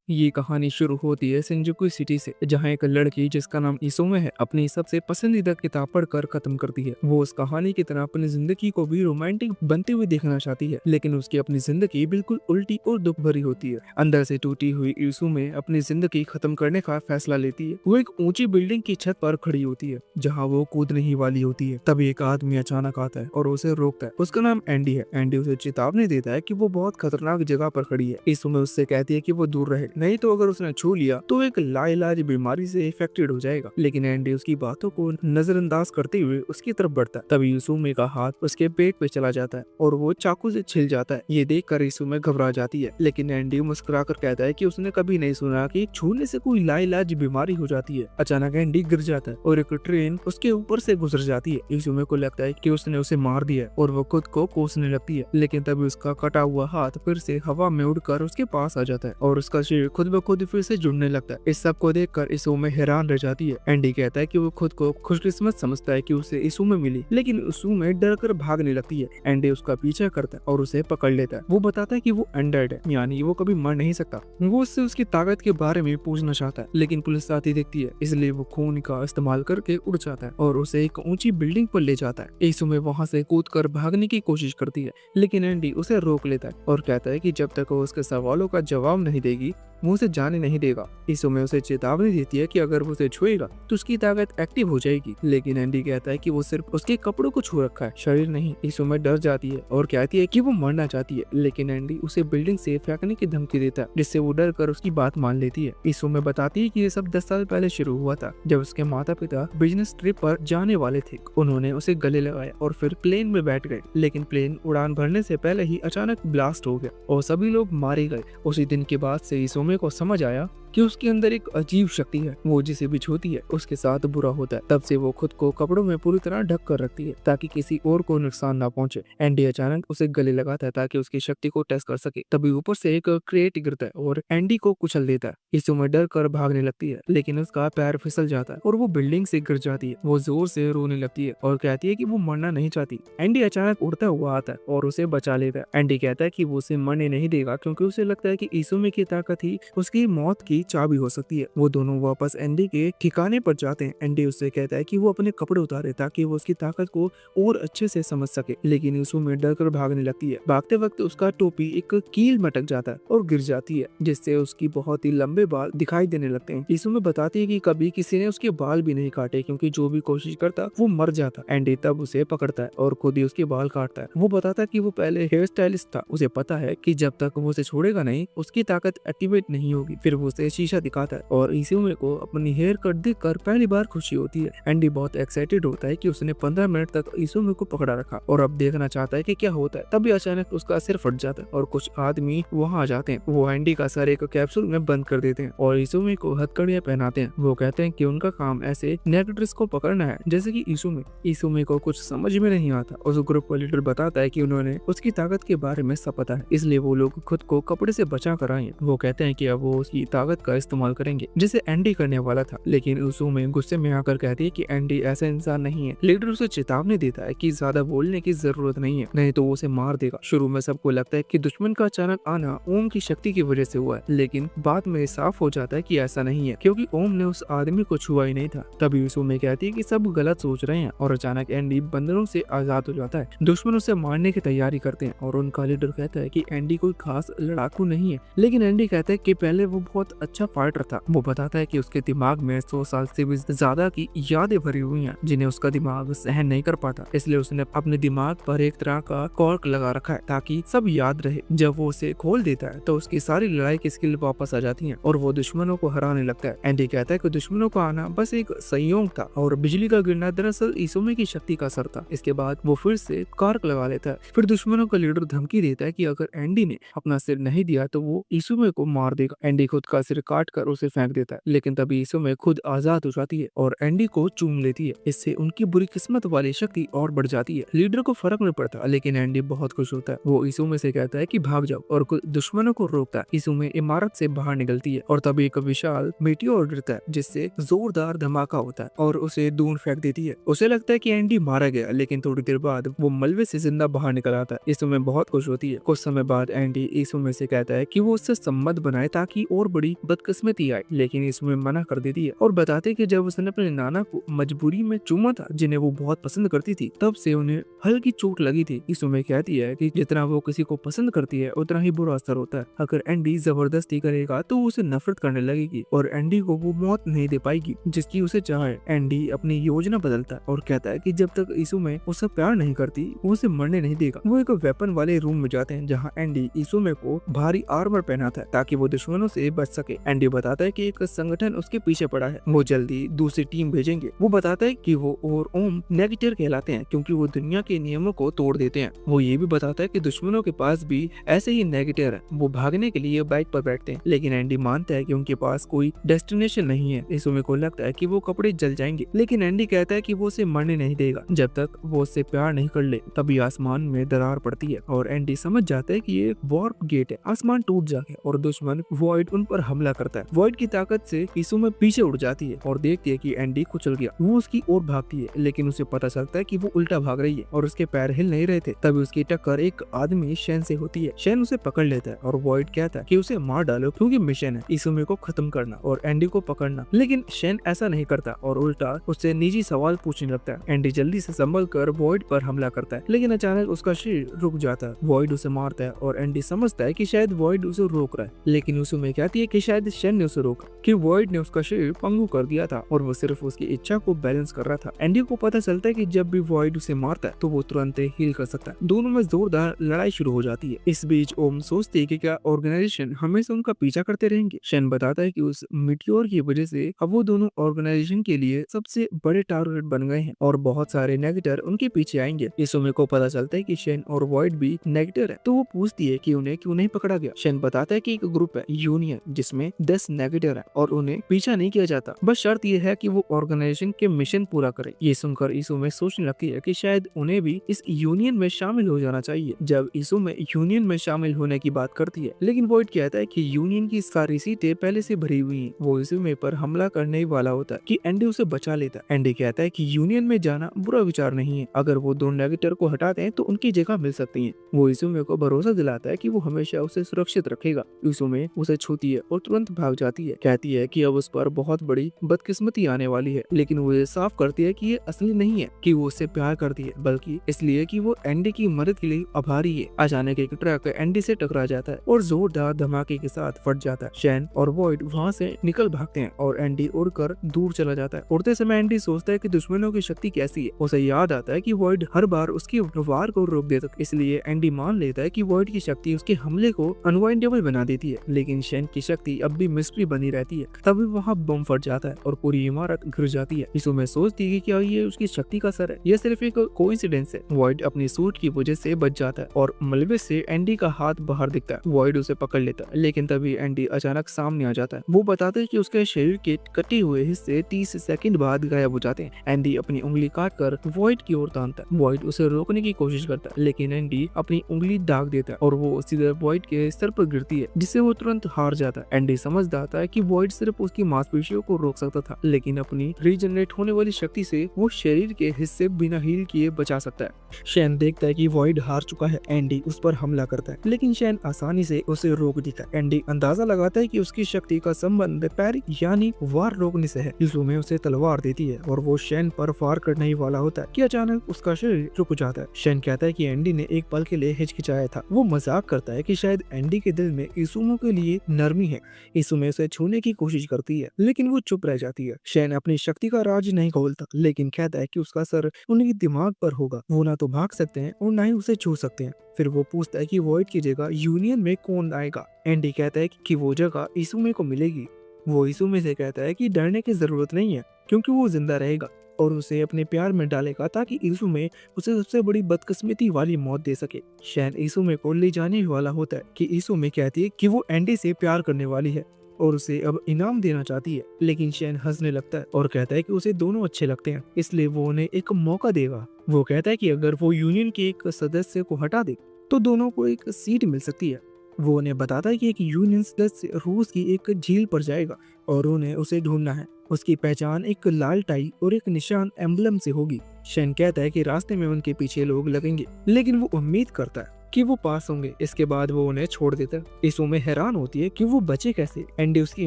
ये कहानी शुरू होती है शिंजुकू सिटी से, जहाँ एक लड़की जिसका नाम इसुमे है अपनी सबसे पसंदीदा किताब पढ़कर खत्म करती है। वो उस कहानी की तरह अपनी जिंदगी को भी रोमांटिक बनती हुई देखना चाहती है, लेकिन उसकी अपनी जिंदगी बिल्कुल उल्टी और दुख भरी होती है। अंदर से टूटी हुई इसुमे अपनी जिंदगी खत्म करने का फैसला लेती है। वो एक ऊंची बिल्डिंग की छत पर खड़ी होती है, जहाँ वो कूदने ही वाली होती है। तभी एक आदमी अचानक आता है और उसे रोकता है। उसका नाम एंडी है। एंडी उसे चेतावनी देता है कि वो बहुत खतरनाक जगह पर खड़ी है। इसुमे उससे कहती है कि वो दूर रहे, नहीं तो अगर उसने छू लिया तो एक लाइलाज बीमारी से इफेक्टेड हो जाएगा। लेकिन एंडी उसकी बातों को नजरअंदाज करते हुए उसकी तरफ बढ़ता है। तभी इसुमे का हाथ उसके पेट पे चला जाता है और वो चाकू से छिल जाता है। ये देखकर इसुमे घबरा जाती है, लेकिन एंडी मुस्कुराकर कहता है कि उसने कभी नहीं सुना कि छूने से कोई लाइलाज बीमारी हो जाती है। अचानक एंडी गिर जाता है और एक ट्रेन उसके ऊपर से गुजर जाती है। इसुमे को लगता है कि उसने उसे मार दिया और वो खुद को कोसने लगती है, लेकिन तभी उसका कटा हुआ हाथ फिर से हवा में उड़कर उसके पास आ जाता है और उसका शरीर खुद ब खुद फिर से जुड़ने लगता है। इस सब को देखकर इसुमे हैरान रह जाती है। एंडी कहता है कि वो खुद को खुशकिस्मत समझता है कि उसे इसुमे मिली, लेकिन इसुमे डर कर भागने लगती है। एंडी उसका पीछा करता है और उसे पकड़ लेता है। वो बताता है कि वो अनडेड है, यानी वो कभी मर नहीं सकता। वो उससे उसकी ताकत के बारे में पूछना चाहता है, लेकिन पुलिस आती दिखती है, इसलिए वो खून का इस्तेमाल करके उड़ जाता है और उसे एक ऊंची बिल्डिंग पर ले जाता है। इसुमे वहां से कूदकर भागने की कोशिश करती है, लेकिन एंडी उसे रोक लेता है और कहता है कि जब तक वो उसके सवालों का जवाब नहीं देगी वो उसे जाने नहीं देगा। इसुमे उसे चेतावनी देती है कि अगर वो उसे छुएगा तो उसकी ताकत एक्टिव हो जाएगी, लेकिन एंडी कहता है कि वो सिर्फ उसके कपड़ों को छू रखा है, शरीर नहीं। इसुमे डर जाती है और कहती है कि वो मरना चाहती है, लेकिन एंडी उसे बिल्डिंग से फेंकने की धमकी देता है, जिससे वो डर कर उसकी बात मान लेती है। इसुमे बताती है कि ये सब 10 साल पहले शुरू हुआ था, जब उसके माता पिता बिजनेस ट्रिप पर जाने वाले थे। उन्होंने उसे गले लगाया और फिर प्लेन में बैठ गए, लेकिन प्लेन उड़ान भरने से पहले ही अचानक ब्लास्ट हो गया और सभी लोग मारे गए। उसी दिन के बाद से इसुमे को समझ आया कि उसके अंदर एक अजीब शक्ति है, वो जिसे भी छूती है उसके साथ बुरा होता है। तब से वो खुद को कपड़ों में पूरी तरह ढक कर रखती है ताकि किसी और को नुकसान ना पहुंचे। एंडी अचानक उसे गले लगाता है ताकि उसकी शक्ति को टेस्ट कर सके। तभी ऊपर से एक क्रेट गिरता है और एंडी को कुचल देता है। इसुमे डर कर भागने लगती है, लेकिन उसका पैर फिसल जाता है और वो बिल्डिंग से गिर जाती है। वो जोर से रोने लगती है और कहती है कि वो मरना नहीं चाहती। एंडी अचानक उड़ता हुआ आता है और उसे बचा लेता है। एंडी कहता है कि वो उसे मरने नहीं देगा, क्योंकि उसे लगता है कि इसुमे की ताकत ही उसकी मौत की चाबी हो सकती है। वो दोनों वापस एंडी के ठिकाने पर जाते हैं। एंडी उससे कहता है कि वो अपने कपड़े उतारे ताकि वो उसकी ताकत को और अच्छे से समझ सके, लेकिन इसुमे डर कर भागने लगती है। भागते वक्त उसका टोपी एक कील में अटक जाता है और गिर जाती है, जिससे उसकी बहुत ही लंबे बाल दिखाई देने लगते हैं। इसुमे बताती है कि कभी किसी ने उसके बाल भी नहीं काटे, क्योंकि जो भी कोशिश करता वो मर जाता। एंडी तब उसे पकड़ता है और खुद ही उसके बाल काटता है। वो बताता है कि वो पहले हेयर स्टाइलिस्ट था, उसे पता है कि जब तक वो उसे छोड़ेगा नहीं उसकी ताकत एक्टिवेट नहीं होगी। फिर वो उसे शीशा दिखाता है और इसुमे को अपनी हेयर कट देखकर पहली बार खुशी होती है। एंडी बहुत एक्साइटेड होता है कि उसने 15 मिनट तक इसुमे को पकड़ा रखा और अब देखना चाहता है कि क्या होता है। तभी अचानक उसका सिर फट जाता है और कुछ आदमी वहाँ आ जाते हैं। वो एंडी का सर एक कैप्सूल में बंद कर देते हैं और इसुमे को हथकड़ियां पहनाते हैं। वो कहते हैं कि उनका काम ऐसे नेगेटिव्स को पकड़ना है, जैसे कि इसुमे। इसुमे को कुछ समझ में नहीं आता। उस ग्रुप का लीडर बताता है कि उन्होंने उसकी ताकत के बारे में सब पता है, इसलिए वो लोग खुद को कपड़े से बचा कर आए हैं। वो कहते हैं कि अब वो उसकी ताकत का इस्तेमाल करेंगे, जिसे एंडी करने वाला था, लेकिन इसुमे गुस्से में आकर कहती है कि एंडी ऐसा इंसान नहीं है। लीडर उसे चेतावनी देता है कि ज्यादा बोलने की जरूरत नहीं है, नहीं तो वो उसे मार देगा। शुरू में सबको लगता है कि दुश्मन का अचानक आना ओम की शक्ति की वजह से हुआ है, लेकिन बाद में साफ हो जाता है कि ऐसा नहीं है, क्योंकि ओम ने उस आदमी को छुआ ही नहीं था। तभी इसुमे कहती है कि सब गलत सोच रहे हैं और अचानक एंडी बंदरों से आजाद हो जाता है। दुश्मन उसे मारने की तैयारी करते हैं और उनका लीडर कहता है कि एंडी कोई खास लड़ाकू नहीं है, लेकिन एंडी कहता है कि पहले वो बहुत अच्छा फाइटर था। वो बताता है कि उसके दिमाग में 100 साल से भी ज्यादा की यादें भरी हुई हैं, जिन्हें उसका दिमाग सहन नहीं कर पाता, इसलिए उसने अपने दिमाग पर एक तरह का कॉर्क लगा रखा है ताकि सब याद रहे। जब वो उसे खोल देता है तो उसकी सारी लड़ाई की स्किल वापस आ जाती है और वो दुश्मनों को हराने लगता है। एंडी कहता है कि दुश्मनों का आना बस एक संयोग था और बिजली का गिरना दरअसल इसुमे की शक्ति का असर था। इसके बाद वो फिर से कॉर्क लगा लेता है। फिर दुश्मनों का लीडर धमकी देता है कि अगर एंडी ने अपना सिर नहीं दिया तो वो इसुमे को मार देगा। एंडी खुद का सिर काट कर उसे फेंक देता है, लेकिन तभी इसुमे खुद आजाद हो जाती है और एंडी को चूम लेती है। इससे उनकी बुरी किस्मत वाली शक्ति और बढ़ जाती है। लीडर को फर्क नहीं पड़ता, लेकिन एंडी बहुत खुश होता है। वो इसुमे से कहता है कि भाग जाओ और कुछ दुश्मनों को रोकता है। इसुमे इमारत से बाहर निकलती है और तभी एक विशाल मीटियोर गिरता है, जिससे जोरदार धमाका होता है और उसे दूर फेंक देती है। उसे लगता है कि एंडी मारा गया, लेकिन थोड़ी देर बाद वो मलबे से जिंदा बाहर निकल आता है। इसुमे बहुत खुश होती है। कुछ समय बाद एंडी इसुमे से कहता है कि वो उससे संबंध बनाए ताकि और बड़ी बदकिस्मती आए, लेकिन इसुमे मना कर देती है और बताते हैं कि जब उसने अपने नाना को मजबूरी में चूमा था, जिन्हें वो बहुत पसंद करती थी, तब से उन्हें हल्की चोट लगी थी। इसुमे कहती है कि जितना वो किसी को पसंद करती है उतना ही बुरा असर होता है। अगर एंडी जबरदस्ती करेगा तो वो उसे नफरत करने लगेगी और एंडी को वो मौत नहीं दे पाएगी जिसकी उसे चाहे। एंडी अपनी योजना बदलता है और कहता है कि जब तक इसुमे उससे प्यार नहीं करती वो उसे मरने नहीं देगा। वो एक वेपन वाले रूम में जाते हैं जहाँ एंडी इसुमे को भारी आर्मर पहनाता है ताकि वो दुश्मनों से बच सके। एंडी बताता है कि एक संगठन उसके पीछे पड़ा है, वो जल्दी दूसरी टीम भेजेंगे। वो बताता है कि वो और ओम नेगेटिव कहलाते हैं क्योंकि वो दुनिया के नियमों को तोड़ देते हैं। वो ये भी बताता है कि दुश्मनों के पास भी ऐसे ही नेगेटिव है। वो भागने के लिए बाइक पर बैठते हैं, लेकिन एंडी मानता है कि उनके पास कोई डेस्टिनेशन नहीं है। इसुमे को लगता है कि वो कपड़े जल जाएंगे, लेकिन एंडी कहता है कि वो उसे मरने नहीं देगा जब तक वो उससे प्यार नहीं कर ले। तभी आसमान में दरार पड़ती है और एंडी समझ जाता है कि ये वार्प गेट है। आसमान टूट जाता है और दुश्मन वॉइड उन पर हमला करता है। वॉइड की ताकत से इसुमे पीछे उड़ जाती है और देखती है कि एंडी कुचल गया। वो उसकी ओर भागती है, लेकिन उसे पता चलता है कि वो उल्टा भाग रही है और उसके पैर हिल नहीं रहे थे। तभी उसकी टक्कर एक आदमी शैन से होती है। शैन उसे पकड़ लेता है और वॉइड कहता है कि उसे मार डालो क्योंकि मिशन है इसुमे को खत्म करना और एंडी को पकड़ना। लेकिन शैन ऐसा नहीं करता और उल्टा उससे निजी सवाल पूछने लगता है। एंडी जल्दी से संभल कर वॉइड पर हमला करता है, लेकिन अचानक उसका शरीर रुक जाता है। वॉइड उसे मारता है और एंडी समझता है कि शायद वॉइड उसे रोक रहा है, लेकिन उसमें कहती है कि शायद शैन ने उसे रोका, कि वॉइड ने उसका शरीर पंगु कर दिया था और वो सिर्फ उसकी इच्छा को बैलेंस कर रहा था। एंडी को पता चलता है कि जब भी वॉइड उसे मारता है तो वो तुरंत हील कर सकता है। दोनों में जोरदार लड़ाई शुरू हो जाती है। इस बीच ओम सोचती है कि क्या ऑर्गेनाइजेशन हमेशा उनका पीछा करते रहेंगे। शैन बताता है कि उस मीटियोर की वजह से अब वो दोनों ऑर्गेनाइजेशन के लिए सबसे बड़े टारगेट बन गए हैं और बहुत सारे नेगेटर उनके पीछे आएंगे। इसुमे को पता चलता है कि शैन और वॉइड भी नेगेटर है, तो वो पूछती है कि उन्हें क्यों नहीं पकड़ा गया। शैन बताता है कि एक ग्रुप है यूनियन जिसमें 10 नेगेटर है और उन्हें पीछा नहीं किया जाता, बस शर्त यह है कि वो ऑर्गेनाइजेशन के मिशन पूरा करे। ये सुनकर इसुमे सोचने लगती है कि शायद उन्हें भी इस यूनियन में शामिल हो जाना चाहिए। जब इसुमे यूनियन में शामिल होने की बात करती है, लेकिन वॉइड कहता है कि यूनियन की सारी सीटें पहले से भरी हुई हैं। वो इसुमे पर हमला करने वाला होता है कि एंडी उसे बचा लेता है। एंडी कहता है कि यूनियन में जाना बुरा विचार नहीं है, अगर वो दो नेगेटर को हटाते हैं तो उनकी जगह मिल सकती है। वो इसुमे को भरोसा दिलाता है कि वो हमेशा उसे सुरक्षित रखेगा। इसुमे उसे छूती है और तुरंत भाग जाती है। कहती है कि अब उस पर बहुत बड़ी बदकिस्मती आने वाली है, लेकिन वो ये साफ करती है कि ये असली नहीं है कि वो उससे प्यार करती है, बल्कि इसलिए कि वो एंडी की मदद के लिए आभारी है। अचानक एक ट्रक एंडी से टकरा जाता है और जोरदार धमाके के साथ फट जाता है। शैन और वॉइड वहाँ से निकल भागते हैं और एंडी उड़कर दूर चला जाता है। उड़ते समय एंडी सोचता है कि दुश्मनों की शक्ति कैसी है। उसे याद आता है कि वॉइड हर बार उसकी वार को रोक देता है, इसलिए एंडी मान लेता है कि वॉइड की शक्ति उसके हमले को अनवाइंडेबल बना देती है। लेकिन शैन की शक्ति अब भी मिस्ट्री बनी रहती है। तभी वहाँ बम फट जाता है और पूरी इमारत गिर जाती है। इसमें सोचती है कि क्या ये उसकी शक्ति का असर है, यह सिर्फ एक कोइंसिडेंस है। वॉइड अपनी सूट की वजह से बच जाता है और मलबे से एंडी का हाथ बाहर दिखता है। वॉइड उसे पकड़ लेता है, लेकिन तभी एंडी अचानक सामने आ जाता है। वो बताता है कि उसके शरीर के कटे हुए हिस्से 30 सेकंड बाद गायब हो जाते हैं। एंडी अपनी उंगली काट कर वॉइड की ओर तानता है। वॉइड उसे रोकने की कोशिश करता है, लेकिन एंडी अपनी उंगली दाग देता है और वो सीधे वॉइड के सर पर गिरती है, जिससे वो तुरंत हार जाता है। एंडी समझ जाता है कि वॉइड सिर्फ उसकी मांसपेशियों को रोक सकता था, लेकिन अपनी रीजनरेट होने वाली शक्ति से वो शरीर के हिस्से बिना हील किए बचा सकता है। शैन देखता है कि वॉइड हार चुका है। एंडी उस पर हमला करता है, लेकिन शैन आसानी से उसे रोक देता है। एंडी अंदाजा लगाता है कि उसकी शक्ति का संबंध पैर यानी वार रोकने से है। इसमें उसे तलवार देती है और वो शैन पर वार करने ही वाला होता है कि अचानक उसका शरीर रुक जाता है। शैन कहता है कि एंडी ने एक पल के लिए हिचकिचाया था। वो मजाक करता है कि शायद एंडी के दिल में इसुमे के लिए नरमी है। इसुमे उसे छूने की कोशिश करती है, लेकिन वो चुप रह जाती है। शैन अपनी शक्ति का राज नहीं खोलता, लेकिन कहता है कि उसका असर उनके दिमाग पर होगा। वो ना तो भाग सकते हैं और ना ही उसे छू सकते हैं। फिर वो पूछता है कि वॉइड की जगह यूनियन में कौन आएगा। एंडी कहता है कि वो जगह इसुमे को मिलेगी। वो इसुमे से कहता है कि डरने की जरूरत नहीं है, क्योंकि वो जिंदा रहेगा और उसे अपने प्यार में डालेगा ताकि इसुमे उसे सबसे बड़ी बदकिस्मती वाली मौत दे सके। शैन इसुमे को ले जाने वाला होता है कि इसुमे कहती है कि वो एंडी से प्यार करने वाली है। और उसे अब इनाम देना चाहती है। लेकिन शैन हंसने लगता है और कहता है कि उसे दोनों अच्छे लगते हैं, इसलिए वो उन्हें एक मौका देगा। वो कहता है कि अगर वो यूनियन के एक सदस्य को हटा दे तो दोनों को एक सीट मिल सकती है। वो उन्हें बताता है कि एक यूनियन सदस्य रूस की एक झील पर जाएगा और उन्हें उसे ढूंढना है। उसकी पहचान एक लाल टाई और एक निशान एम्बलम से होगी। शेन कहता है कि रास्ते में उनके पीछे लोग लगेंगे, लेकिन वो उम्मीद करता है कि वो पास होंगे। इसके बाद वो उन्हें छोड़ देता है। इसो में हैरान होती है कि वो बचे कैसे। एंडी उसकी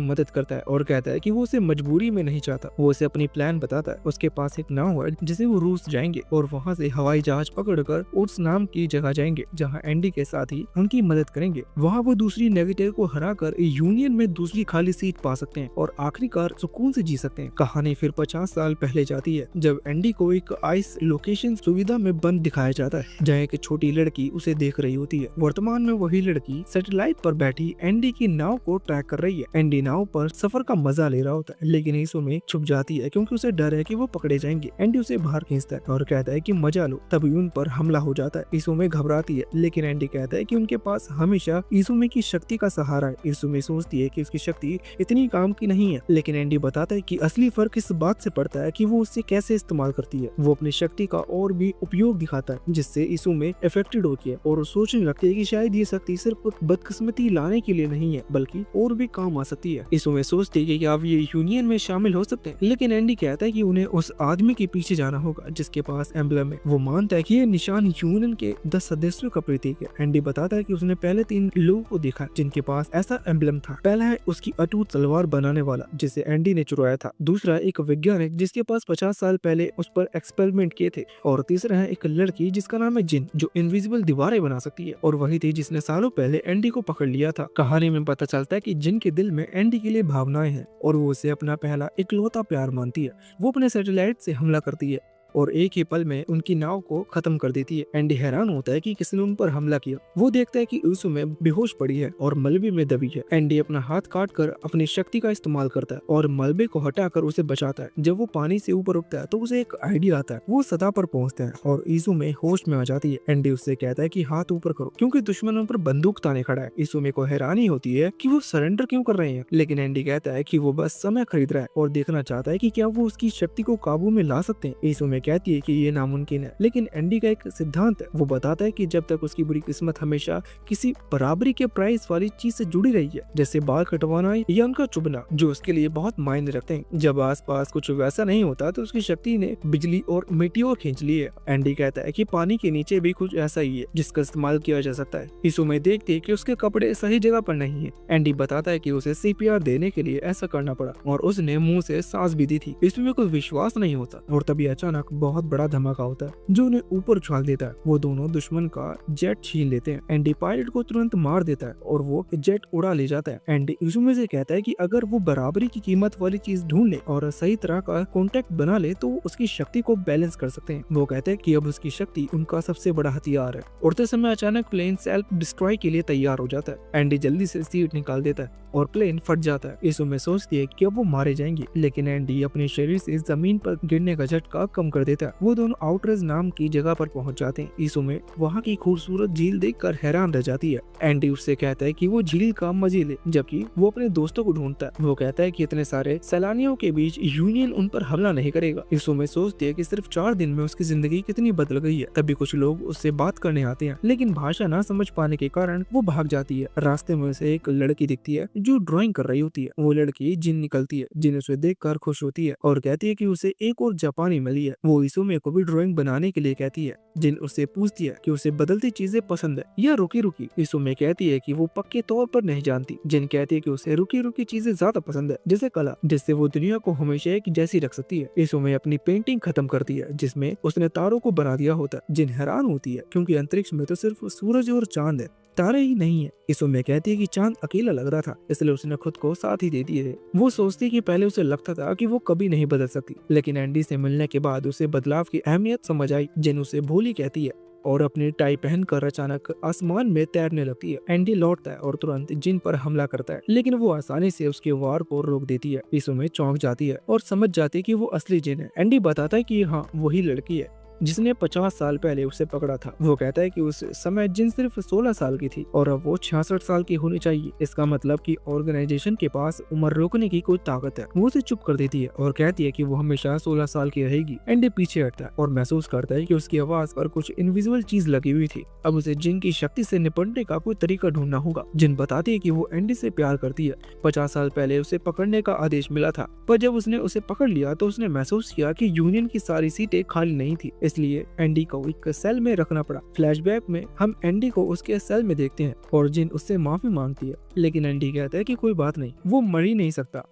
मदद करता है और कहता है कि वो उसे मजबूरी में नहीं चाहता। वो उसे अपनी प्लान बताता है। उसके पास एक नाव है जिसे वो रूस जाएंगे और वहाँ से हवाई जहाज पकड़कर उस नाम की जगह जाएंगे जहाँ एंडी के साथ ही उनकी मदद करेंगे। वहाँ वो दूसरी नेगेटिव को हराकर यूनियन में दूसरी खाली सीट पा सकते हैं और आखिरकार सुकून से जी सकते हैं। कहानी फिर 50 साल पहले जाती है, जब एंडी को एक आइस लोकेशन सुविधा में बंद दिखाया जाता है जहाँ एक छोटी लड़की उसे देख रही होती है। वर्तमान में वही लड़की सैटेलाइट पर बैठी एंडी की नाव को ट्रैक कर रही है। एंडी नाव पर सफर का मजा ले रहा होता है, लेकिन इसो में छुप जाती है क्योंकि उसे डर है कि वो पकड़े जाएंगे। एंडी उसे बाहर खींचता है और कहता है कि मजा लो। तभी उन पर हमला हो जाता है। इसुमे घबराती है, लेकिन एंडी कहता है कि उनके पास हमेशा इसुमे की शक्ति का सहारा है। इसुमे सोचती है कि उसकी शक्ति इतनी काम की नहीं है, लेकिन एंडी बताता है कि असली फर्क इस बात से पड़ता है कि वो उससे कैसे इस्तेमाल करती है। वो अपनी शक्ति का और भी उपयोग दिखाता है, जिससे इसुमे इफेक्टेड होती है और सोचने लगती है कि शायद ये शक्ति सिर्फ बदकिस्मती लाने के लिए नहीं है, बल्कि और भी काम आ सकती है। इसुमे सोचती है कि आप ये यूनियन में शामिल हो सकते हैं, लेकिन एंडी कहता है कि उन्हें उस आदमी के पीछे जाना होगा जिसके पास एम्बलम है। वो मानता है कि ये निशान यूनियन के 10 सदस्यों का प्रतीक है। एंडी बताता है कि उसने पहले 3 लोगों को देखा जिनके पास ऐसा एम्बलम था। पहला है उसकी अटूट तलवार बनाने वाला जिसे एंडी ने चुराया था। दूसरा एक वैज्ञानिक जिसके पास 50 साल पहले उस पर एक्सपेरिमेंट किए थे। और तीसरा है एक लड़की जिसका नाम है जिन, जो इनविजिबल दीवारें बना सकती है और वही थी जिसने सालों पहले एंडी को पकड़ लिया था। कहानी में पता चलता है कि जिन के दिल में एंडी के लिए भावनाएं हैं और वो उसे अपना पहला इकलौता प्यार मानती है। वो अपने सैटेलाइट से हमला करती है और एक ही पल में उनकी नाव को खत्म कर देती है। एंडी हैरान होता है कि किसने उन पर हमला किया। वो देखता है कि उसमें बेहोश पड़ी है और मलबे में दबी है। एंडी अपना हाथ काट कर अपनी शक्ति का इस्तेमाल करता है और मलबे को हटाकर उसे बचाता है। जब वो पानी से ऊपर उठता है तो उसे एक आइडिया आता है। वो सतह पर पहुंचते हैं और इसुमे होश में आ जाती है। एंडी उससे कहता है कि हाथ ऊपर करो क्योंकि दुश्मन उन पर बंदूक ताने खड़ा है। इसुमे को हैरानी होती है कि वो सरेंडर क्यों कर रहे हैं, लेकिन एंडी कहता है कि वो बस समय खरीद रहा है और देखना चाहता है कि क्या वो उसकी शक्ति को काबू में ला सकते हैं। इसुमे कहती है कि ये नामुमकिन है, लेकिन एंडी का एक सिद्धांत है। वो बताता है कि जब तक उसकी बुरी किस्मत हमेशा किसी बराबरी के प्राइस वाली चीज से जुड़ी रही है, जैसे बाल कटवाना या उनका चुभना, जो उसके लिए बहुत मायने रखते हैं। जब आसपास कुछ वैसा नहीं होता तो उसकी शक्ति ने बिजली और मिट्टियोर खींच ली है। एंडी कहता है कि पानी के नीचे भी कुछ ऐसा ही है जिसका इस्तेमाल किया जा सकता है। इसुमे देखती है कि उसके कपड़े सही जगह पर नहीं है। एंडी बताता है कि उसे सीपीआर देने के लिए ऐसा करना पड़ा और उसने मुंह से सांस भी दी थी। इसमें कोई विश्वास नहीं होता और तभी अचानक बहुत बड़ा धमाका होता है जो उन्हें ऊपर उछाल देता है। वो दोनों दुश्मन का जेट छीन लेते हैं। एंडी पायलट को तुरंत मार देता है और वो जेट उड़ा ले जाता है। एंडी इसुमे से कहता है कि अगर वो बराबरी की कीमत वाली चीज ढूंढ ले और सही तरह का कॉन्टेक्ट बना ले तो उसकी शक्ति को बैलेंस कर सकते हैं। वो कहते हैं कि अब उसकी शक्ति उनका सबसे बड़ा हथियार है। उड़ते समय अचानक प्लेन सेल्फ डिस्ट्रॉय के लिए तैयार हो जाता है। एंडी जल्दी से सीट निकाल देता है और प्लेन फट जाता है। इसुमे सोचती है कि अब वो मारे जाएंगे, लेकिन एंडी अपने शरीर से जमीन पर गिरने का झटका कम कर देता है। वो दोनों आउटरेज नाम की जगह पर पहुंच जाते हैं। इसुमे वहाँ की खूबसूरत झील देखकर हैरान रह जाती है। एंडी उससे कहता है कि वो झील का मजे ले, जबकि वो अपने दोस्तों को ढूंढता है। वो कहता है कि इतने सारे सैलानियों के बीच यूनियन उन पर हमला नहीं करेगा। इसुमे सोचती है कि सिर्फ 4 दिन में उसकी जिंदगी कितनी बदल गई है। तभी कुछ लोग उससे बात करने आते हैं, लेकिन भाषा ना समझ पाने के कारण वो भाग जाती है। रास्ते में उसे एक लड़की दिखती है जो ड्राइंग कर रही होती है। वो लड़की जिन निकलती है। जिन उसे देखकर खुश होती है और कहती है कि उसे एक और जापानी मिली है। वो इसुमे को भी ड्राइंग बनाने के लिए कहती है। जिन उससे पूछती है कि उसे बदलती चीजें पसंद है या रुकी रुकी। इसुमे कहती है कि वो पक्के तौर पर नहीं जानती। जिन कहती है कि उसे रुकी रुकी चीजें ज्यादा पसंद है, जैसे कला, जिससे वो दुनिया को हमेशा एक जैसी रख सकती है। इसुमे अपनी पेंटिंग खत्म करती है जिसमें उसने तारों को बना दिया होता है। जिन हैरान होती है क्योंकि अंतरिक्ष में तो सिर्फ सूरज और चांद है, तारे ही नहीं है। इसुमे कहती है कि चांद अकेला लग रहा था, इसलिए उसने खुद को साथ ही दे दिए। वो सोचती कि पहले उसे लगता था कि वो कभी नहीं बदल सकती, लेकिन एंडी से मिलने के बाद उसे बदलाव की अहमियत समझ आई। जिन उसे भोली कहती है और अपनी टाई पहनकर अचानक आसमान में तैरने लगती है। एंडी लौटता है और तुरंत जिन पर हमला करता है, लेकिन वो आसानी से उसके वार को रोक देती है। इसुमे चौंक जाती है और समझ जाती है कि वो असली जिन है। एंडी बताता है कि हाँ, वही लड़की है जिसने 50 साल पहले उसे पकड़ा था। वो कहता है कि उस समय जिन सिर्फ 16 साल की थी और अब वो 66 साल की होनी चाहिए। इसका मतलब कि ऑर्गेनाइजेशन के पास उम्र रोकने की कोई ताकत है। वो उसे चुप कर देती है और कहती है कि वो हमेशा 16 साल की रहेगी। एंडी पीछे हटता है और महसूस करता है कि उसकी आवाज पर कुछ इनविजिबल चीज लगी हुई थी। अब उसे जिन की शक्ति से निपटने का कोई तरीका ढूंढना होगा। जिन बताती है कि वो एंडी से प्यार करती है। 50 साल पहले उसे पकड़ने का आदेश मिला था, पर जब उसने उसे पकड़ लिया तो उसने महसूस किया कि यूनियन की सारी सीटें खाली नहीं थी, इसलिए एंडी को एक सेल में रखना पड़ा। फ्लैशबैक में हम एंडी को उसके सेल में देखते हैं और जिन उससे माफी मांगती है, लेकिन एंडी कहता है कि कोई बात नहीं, वो मर ही नहीं सकता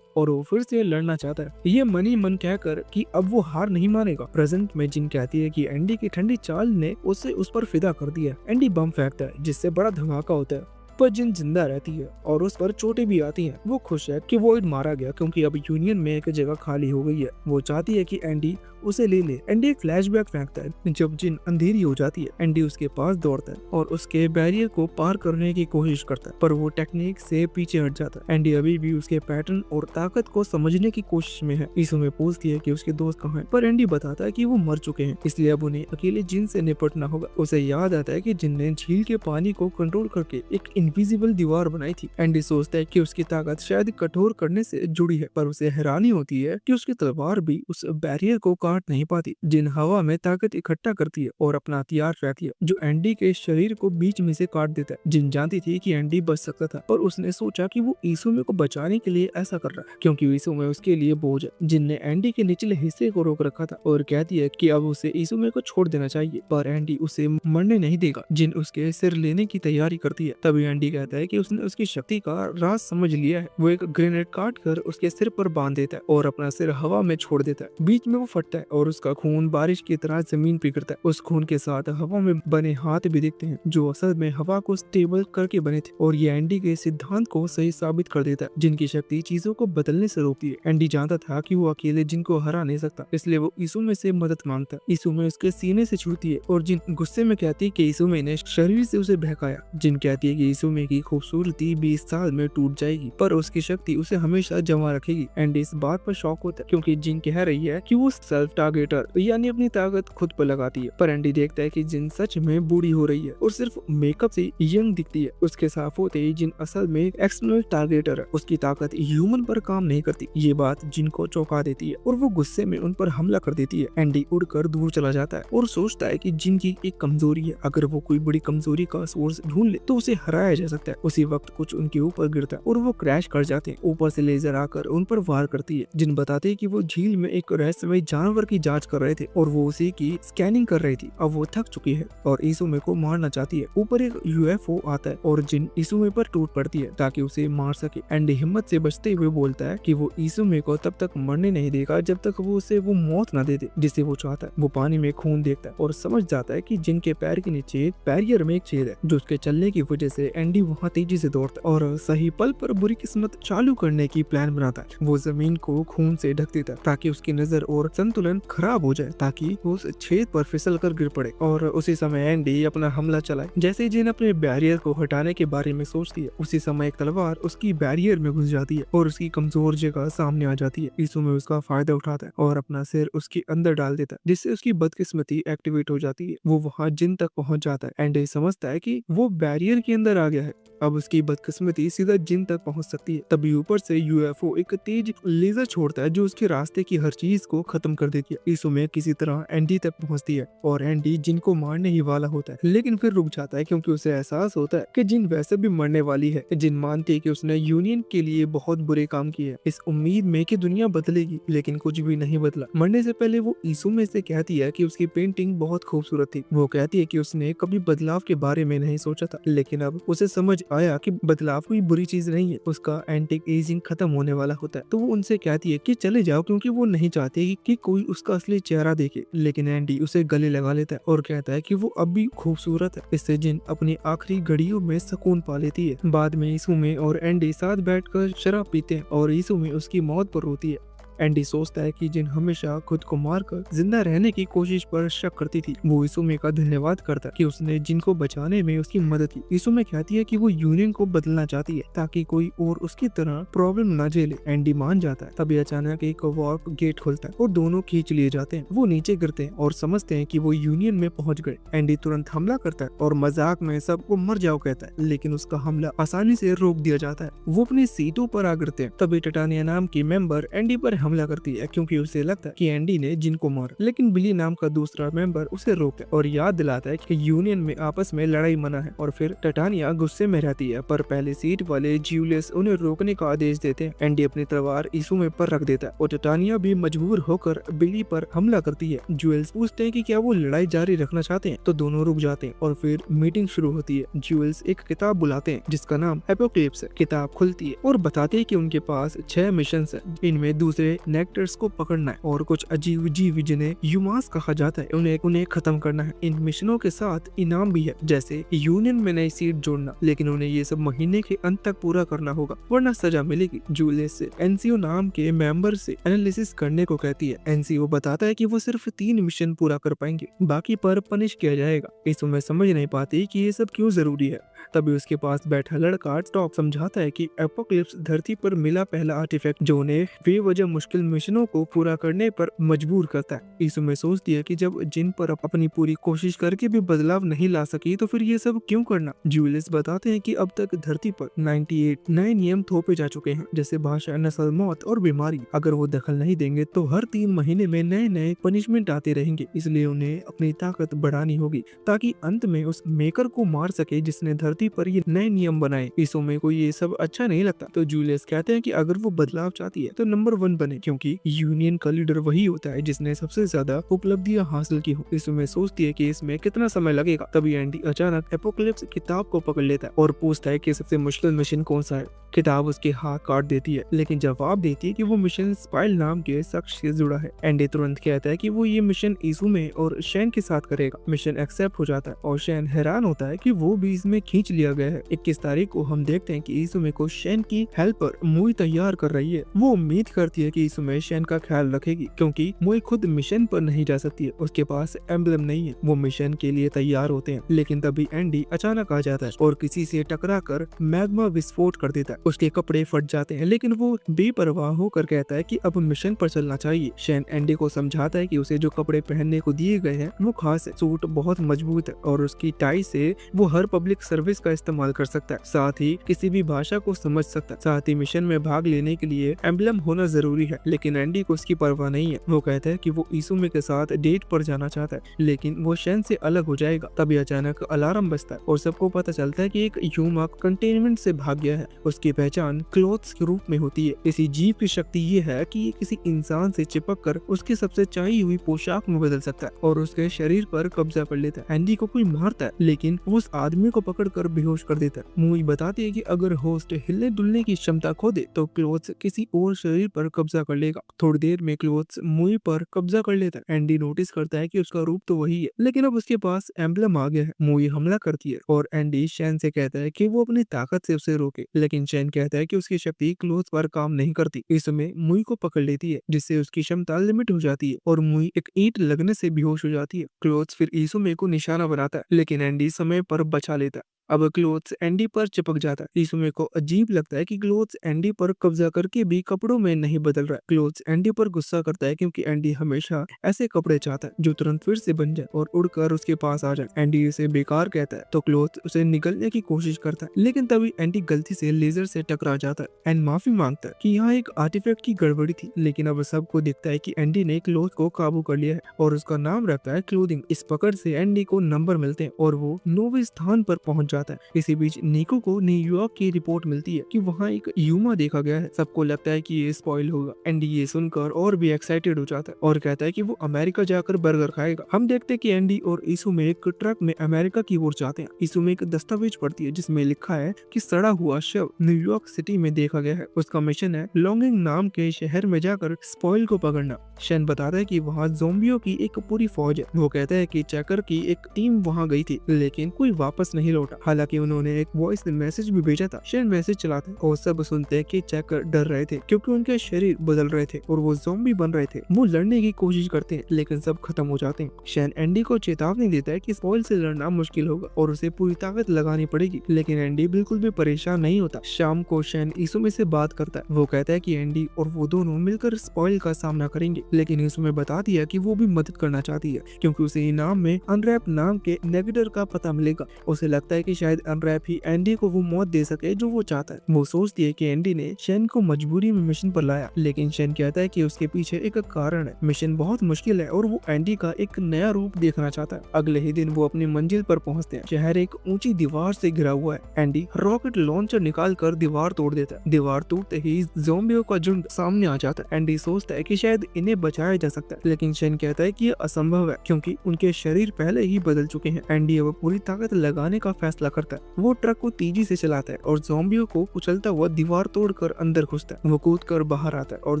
और वो फिर से लड़ना चाहता है। ये मन ही मन कहकर कि अब वो हार नहीं मानेगा। प्रेजेंट में जिन कहती है कि एंडी की ठंडी चाल ने उसे उस पर फिदा कर दिया। एंडी बम फेंकता है जिससे बड़ा धमाका होता है, पर जिन जिंदा रहती है और उस पर चोटें भी आती हैं। वो खुश है कि वो मारा गया क्योंकि अब यूनियन में एक जगह खाली हो गई है। वो चाहती है कि एंडी उसे ले ले। एंडी एक फ्लैशबैक फेंकता है जब जिन अंधेरी हो जाती है। एंडी उसके पास दौड़ता है और उसके बैरियर को पार करने की कोशिश करता है, पर वो टेक्निक से पीछे हट जाता है। एंडी अभी भी उसके पैटर्न और ताकत को समझने की कोशिश में है। ईसो में पूछती है कि उसके दोस्त कहाँ हैं, पर एंडी बताता है कि वो मर चुके हैं, इसलिए अब उन्हें अकेले जिन से निपटना होगा। उसे याद आता है कि जिन ने झील के पानी को कंट्रोल करके एक इनविजिबल दीवार बनाई थी। एंडी सोचता है कि उसकी ताकत शायद कठोर करने से जुड़ी है, पर उसे हैरानी होती है कि उसकी तलवार भी उस बैरियर को काट नहीं पाती। जिन हवा में ताकत इकट्ठा करती है और अपना हथियार फेंकती है जो एंडी के शरीर को बीच में से काट देता है। जिन जानती थी कि एंडी बच सकता था, पर उसने सोचा कि वो ईसुमे को बचाने के लिए ऐसा कर रहा है क्योंकि ईसुमे उसके लिए बोझ है। जिन ने एंडी के निचले हिस्से को रोक रखा था और कहती है कि अब उसे ईसुमे को छोड़ देना चाहिए, पर एंडी उसे मरने नहीं देगा। जिन उसके सिर लेने की तैयारी करती है, तभी एंडी कहता है कि उसने उसकी शक्ति का राज समझ लिया है। वो एक ग्रेनेड काट कर उसके सिर पर बांध देता है और अपना सिर हवा में छोड़ देता है। बीच में वो फटता है और उसका खून बारिश की तरह जमीन पे गिरता है। उस खून के साथ हवा में बने हाथ भी दिखते हैं जो असल में हवा को स्टेबल करके बने थे, और ये एंडी के सिद्धांत को सही साबित कर देता है। जिनकी शक्ति चीजों को बदलने से रोकती है। एंडी जानता था कि वो अकेले जिन को हरा नहीं सकता, इसलिए वो ईसुमे से मदद मांगता है। ईसुमे उसके सीने से छूती है और जिन गुस्से में कहती है कि ईसुमे ने शरीर से उसे बहकाया। जिन कहती है कि ईसुमे की खूबसूरती 20 साल में टूट जाएगी, पर उसकी शक्ति उसे हमेशा जमा रखेगी। एंडी इस बात पर शॉक होता है क्योंकि जिन कह रही है कि वो सेल्फ टारगेटर यानी अपनी ताकत खुद पर लगाती है, पर एंडी देखता है कि जिन सच में बूढ़ी हो रही है और सिर्फ मेकअप से यंग दिखती है। उसके साफ होते ही जिन असल में एक्सटर्नल टारगेटर है। उसकी ताकत ह्यूमन पर काम नहीं करती। ये बात जिन को चौंका देती है और वो गुस्से में उन पर हमला कर देती है। एंडी उड़कर दूर चला जाता है और सोचता है कि जिन की एक कमजोरी है, अगर वो कोई बड़ी कमजोरी का सोर्स ढूंढ ले तो उसे हराया जा सकता है। उसी वक्त कुछ उनके ऊपर गिरता है और वो क्रैश कर जाते हैं। ऊपर से लेजर आकर उन पर वार करती है। जिन बताते हैं कि वो झील में एक रहस्यमय जानवर की जांच कर रहे थे और वो उसी की स्कैनिंग कर रही थी। अब वो थक चुकी है और ईसुमे को मारना चाहती है। ऊपर एक यूएफओ आता है और जिन ईसुमे पर टूट पड़ती है ताकि उसे मार सके। एंडी हिम्मत से बचते हुए बोलता है कि वो ईसुमे को तब तक मरने नहीं देगा जब तक वो उसे वो मौत न दे दे जिसे वो चाहता है। वो पानी में खून देखता है और समझ जाता है कि जिन के पैर के नीचे बैरियर में एक छेद है जो उसके चलने की वजह से एंडी वहाँ तेजी से दौड़ता है और सही पल पर बुरी किस्मत चालू करने की प्लान बनाता है। वो जमीन को खून से ढक देता है ताकि उसकी नजर और संतुलन खराब हो जाए, ताकि वो उस छेद पर फिसल कर गिर पड़े। और उसी समय एंडी अपना हमला चलाए। जैसे ही जिन अपने बैरियर को हटाने के बारे में सोचती है, उसी समय एक तलवार उसकी बैरियर में घुस जाती है और उसकी कमजोर जगह सामने आ जाती है। ईसुमे उसका फायदा उठाता है और अपना सिर उसके अंदर डाल देता है जिससे उसकी बदकिस्मती एक्टिवेट हो जाती है। वो वहाँ जिन तक पहुंच जाता है। एंडी समझता है कि वो बैरियर के अंदर आ गया है। अब उसकी बदकिस्मती सीधा जिन तक पहुंच सकती है। तभी ऊपर से यूएफओ एक तेज लेजर छोड़ता है जो उसके रास्ते की हर चीज को खत्म कर देती है। ईसुमे किसी तरह एंडी तक पहुंचती है और एंडी जिन को मारने ही वाला होता है, लेकिन फिर रुक जाता है क्योंकि उसे एहसास होता है कि जिन वैसे भी मरने वाली है। जिन मानती है कि उसने यूनियन के लिए बहुत बुरे काम किए, इस उम्मीद में कि दुनिया बदलेगी, लेकिन कुछ भी नहीं बदला। मरने से पहले वो ईसुमे से कहती है कि उसकी पेंटिंग बहुत खूबसूरत थी। वो कहती है कि उसने कभी बदलाव के बारे में नहीं सोचा था, लेकिन अब उसे समझ आया कि बदलाव कोई बुरी चीज नहीं है। उसका एंटी एजिंग खत्म होने वाला होता है। तो वो उनसे कहती है कि चले जाओ क्योंकि वो नहीं चाहती कि कोई उसका असली चेहरा देखे, लेकिन एंडी उसे गले लगा लेता है और कहता है कि वो अब भी खूबसूरत है। इससे जिन अपनी आखिरी घड़ियों में सुकून पा लेती है। बाद में ईसुमे और एंडी साथ बैठकर शराब पीते हैं और ईसुमे उसकी मौत पर रोती है। एंडी सोचता है कि जिन हमेशा खुद को मारकर जिंदा रहने की कोशिश पर शक करती थी, वो इसुमे का धन्यवाद करता है कि उसने जिन को बचाने में उसकी मदद की। इसुमे कहती है कि वो यूनियन को बदलना चाहती है ताकि कोई और उसकी तरह प्रॉब्लम न झेले। एंडी मान जाता है। तभी अचानक एक वार्प गेट खुलता है और दोनों खींच लिए जाते हैं। वो नीचे गिरते हैं और समझते हैं कि वो यूनियन में पहुंच गए। एंडी तुरंत हमला करता है और मजाक में सबको मर जाओ कहता है, लेकिन उसका हमला आसानी से रोक दिया जाता है। वो अपनी सीटों पर आ गिरते हैं। तभी टाटानिया नाम की मेंबर एंडी पर हमला करती है क्योंकि उसे लगता है कि एंडी ने जिन को मारा, लेकिन बिली नाम का दूसरा मेंबर उसे रोकता है और याद दिलाता है कि यूनियन में आपस में लड़ाई मना है। और फिर टाटानिया गुस्से में रहती है, पर पहले सीट वाले ज्यूलियस उन्हें रोकने का आदेश देते हैं। एंडी अपनी तलवार इसुमे पर रख देता है और टाटानिया भी मजबूर होकर बिली पर हमला करती है। ज्यूल्स पूछते हैं कि क्या वो लड़ाई जारी रखना चाहते हैं, तो दोनों रुक जाते हैं और फिर मीटिंग शुरू होती है। ज्यूल्स एक किताब बुलाते हैं जिसका नाम एपोक्लिप्स है। किताब खुलती है और बताते हैं कि उनके पास 6 मिशन है। इनमें दूसरे नेक्टर्स को पकड़ना है और कुछ अजीब जीव जिन्हें यूमास कहा जाता है उन्हें खत्म करना है। इन मिशनों के साथ इनाम भी है, जैसे यूनियन में नई सीट जोड़ना, लेकिन उन्हें ये सब महीने के अंत तक पूरा करना होगा वरना सजा मिलेगी। जूलियस से एनसीओ नाम के मेंबर से एनालिसिस करने को कहती है। एनसीओ बताता है कि वो सिर्फ 3 मिशन पूरा कर पाएंगे, बाकी पर पनिश किया जाएगा। इसमें समझ नहीं पाती कि ये सब क्यों जरूरी है। तभी उसके पास बैठा लड़का टॉप समझाता है कि एपोक्लिप्स धरती पर मिला पहला आर्टिफैक्ट जो उन्हें बेवजह मुश्किल मिशनों को पूरा करने पर मजबूर करता है। इसमें सोचती है कि जब जिन पर अपनी पूरी कोशिश करके भी बदलाव नहीं ला सकी तो फिर ये सब क्यों करना। जूलियस बताते हैं कि अब तक धरती पर 98 नए नियम थोपे जा चुके हैं, जैसे भाषा, नस्ल, मौत और बीमारी। अगर वो दखल नहीं देंगे तो हर 3 महीने में नए नए पनिशमेंट आते रहेंगे, इसलिए उन्हें अपनी ताकत बढ़ानी होगी ताकि अंत में उस मेकर को मार सके जिसने धरती पर ये नए नियम बनाए। इसमें को ये सब अच्छा नहीं लगता, तो जूलियस कहते हैं कि अगर वो बदलाव चाहती है तो नंबर 1 बने, क्योंकि यूनियन का लीडर वही होता है जिसने सबसे ज्यादा उपलब्धियां हासिल की हो। इसमें सोचती है कि इसमें कितना समय लगेगा। तभी एंडी अचानक एपोक्लिप्स किताब को पकड़ लेता है और पूछता है कि सबसे मुश्किल मिशन कौन सा है। किताब उसके हाथ काट देती है, लेकिन जवाब देती है कि वो मिशन स्पाइल नाम के शख्स से जुड़ा है। एंडी तुरंत कहता है कि वो ये मिशन इसुमे और शैन के साथ करेगा। मिशन एक्सेप्ट हो जाता है और शैन हैरान होता है कि वो भी इसमें खींच लिया गया है। 21 तारीख को हम देखते हैं कि इसुमे को शैन की हेल्प पर मुई तैयार कर रही है। वो उम्मीद करती है कि इसुमे शैन का ख्याल रखेगी, क्योंकि मुई खुद मिशन पर नहीं जा सकती है, उसके पास एम्बलम नहीं है। वो मिशन के लिए तैयार होते हैं, लेकिन तभी एंडी अचानक आ जाता है और किसी से टकरा कर मैग्मा विस्फोट कर देता है। उसके कपड़े फट जाते हैं, लेकिन वो बेपरवाह होकर कहता है कि अब मिशन पर चलना चाहिए। शैन एंडी को समझाता है कि उसे जो कपड़े पहनने को दिए गए हैं वो खास है। सूट बहुत मजबूत है और उसकी टाई से वो हर पब्लिक सर्विस का इस्तेमाल कर सकता है, साथ ही किसी भी भाषा को समझ सकता है। साथ ही मिशन में भाग लेने के लिए एम्बलम होना जरूरी है, लेकिन एंडी को उसकी परवाह नहीं है। वो कहता है कि वो इसुमे के साथ डेट पर जाना चाहता है, लेकिन वो शैन से अलग हो जाएगा। तभी अचानक अलार्म बजता है और सबको पता चलता है कि एक यूमा कंटेनमेंट से भाग गया है। उसकी पहचान क्लोथ्स के रूप में होती है। इसी जीव की शक्ति ये है कि ये किसी इंसान से चिपक कर उसकी सबसे चाहिए हुई पोशाक में बदल सकता है और उसके शरीर पर कब्जा कर लेता है। एंडी को कोई मारता है, लेकिन वो उस आदमी को पकड़कर बेहोश कर देता है। मूवी बताती है कि अगर होस्ट हिलने डुलने की क्षमता खो दे तो क्लोथ्स किसी और शरीर पर कब्जा कर लेगा। थोड़ी देर में क्लोथ्स मूवी पर कब्जा कर लेता है। एंडी नोटिस करता है कि उसका रूप तो वही है, लेकिन अब उसके पास एम्बलम आ गया है। मूवी हमला करती है और एंडी शैन से कहता है कि वो अपनी ताकत से उसे रोके, लेकिन शैन कहता है कि उसकी शक्ति क्लोथ्स पर काम नहीं करती। इस समय मूवी को पकड़ लेती है, जिससे उसकी क्षमता लिमिट हो जाती है और मूवी एक ईंट लगने से बेहोश हो जाती है। क्लोथ्स फिर इसुमे को निशाना बनाता है, लेकिन एंडी समय पर बचा लेता है। अब क्लोथ्स एंडी पर चिपक जाता है। इसुमे को अजीब लगता है कि क्लोथ्स एंडी पर कब्जा करके भी कपड़ों में नहीं बदल रहा है। क्लोथ्स एंडी पर गुस्सा करता है क्योंकि एंडी हमेशा ऐसे कपड़े चाहता है जो तुरंत फिर से बन जाए और उड़कर उसके पास आ जाए। एंडी इसे बेकार कहता है तो क्लोथ्स उसे निगलने की कोशिश करता है, लेकिन तभी एंडी गलती से लेजर से टकरा जाता है। एंड माफी मांगता है कि यहाँ एक आर्टिफैक्ट की गड़बड़ी थी, लेकिन अब सबको दिखता है कि एंडी ने क्लोथ को काबू कर लिया है और उसका नाम रखता है क्लोथिंग। इस पकड़ से एंडी को नंबर मिलते हैं और वो 9वें स्थान पर पहुंच जाता है। इसी बीच निको को न्यूयॉर्क की रिपोर्ट मिलती है कि वहाँ एक यूमा देखा गया है। सबको लगता है कि ये स्पॉइल होगा। एंडी ये सुनकर और भी एक्साइटेड हो जाता है और कहता है कि वो अमेरिका जाकर बर्गर खाएगा। हम देखते हैं कि एंडी और इसुमे एक ट्रक में अमेरिका की ओर जाते हैं। इसुमे एक दस्तावेज पढ़ती है जिसमें लिखा है कि सड़ा हुआ शव न्यूयॉर्क सिटी में देखा गया है। उसका मिशन है लॉन्गिंग नाम के शहर में जाकर स्पॉइल को पकड़ना। शैन बताता है कि वहाँ ज़ोंबियों की एक पूरी फौज है। वो कहता है कि चेकर की एक टीम वहाँ गई थी, लेकिन कोई वापस नहीं लौटा। हालांकि उन्होंने एक वॉइस मैसेज भी भेजा था। शेन मैसेज चलाते हैं और सब सुनते हैं कि चेक डर रहे थे क्योंकि उनके शरीर बदल रहे थे और वो ज़ॉम्बी बन रहे थे। वो लड़ने की कोशिश करते हैं लेकिन सब खत्म हो जाते हैं। शेन एंडी को चेतावनी देता है कि स्पॉइल से लड़ना मुश्किल होगा और उसे पूरी ताकत लगानी पड़ेगी, लेकिन एंडी बिल्कुल भी परेशान नहीं होता। शाम को शेन इसुमे से बात करता है। वो कहता है कि एंडी और वो दोनों मिलकर स्पॉइल का सामना करेंगे, लेकिन इसुमे बता दिया कि वो भी मदद करना चाहती है क्योंकि उसे इनाम में अनरैप नाम के नेगेटर का पता मिलेगा। उसे लगता है कि शायद अनरैप ही एंडी को वो मौत दे सके जो वो चाहता है। वो सोचती है कि एंडी ने शेन को मजबूरी में मिशन पर लाया, लेकिन शेन कहता है कि उसके पीछे एक कारण है। मिशन बहुत मुश्किल है और वो एंडी का एक नया रूप देखना चाहता है। अगले ही दिन वो अपनी मंजिल पर पहुंचते हैं। शहर एक ऊंची दीवार से घिरा हुआ है। एंडी रॉकेट लॉन्चर निकाल कर दीवार तोड़ देता है। दीवार टूटते ही ज़ॉम्बियों का झुंड सामने आ जाता है। एंडी सोचता है कि शायद इन्हें बचाया जा सकता है, लेकिन शेन कहता है कि यह असंभव है क्योंकि उनके शरीर पहले ही बदल चुके हैं। एंडी अब पूरी ताकत लगाने का फैसला करता है। वो ट्रक को तेजी से चलाता है और ज़ॉम्बियों को कुचलता हुआ दीवार तोड़कर अंदर घुसता है। वो कूद कर बाहर आता है और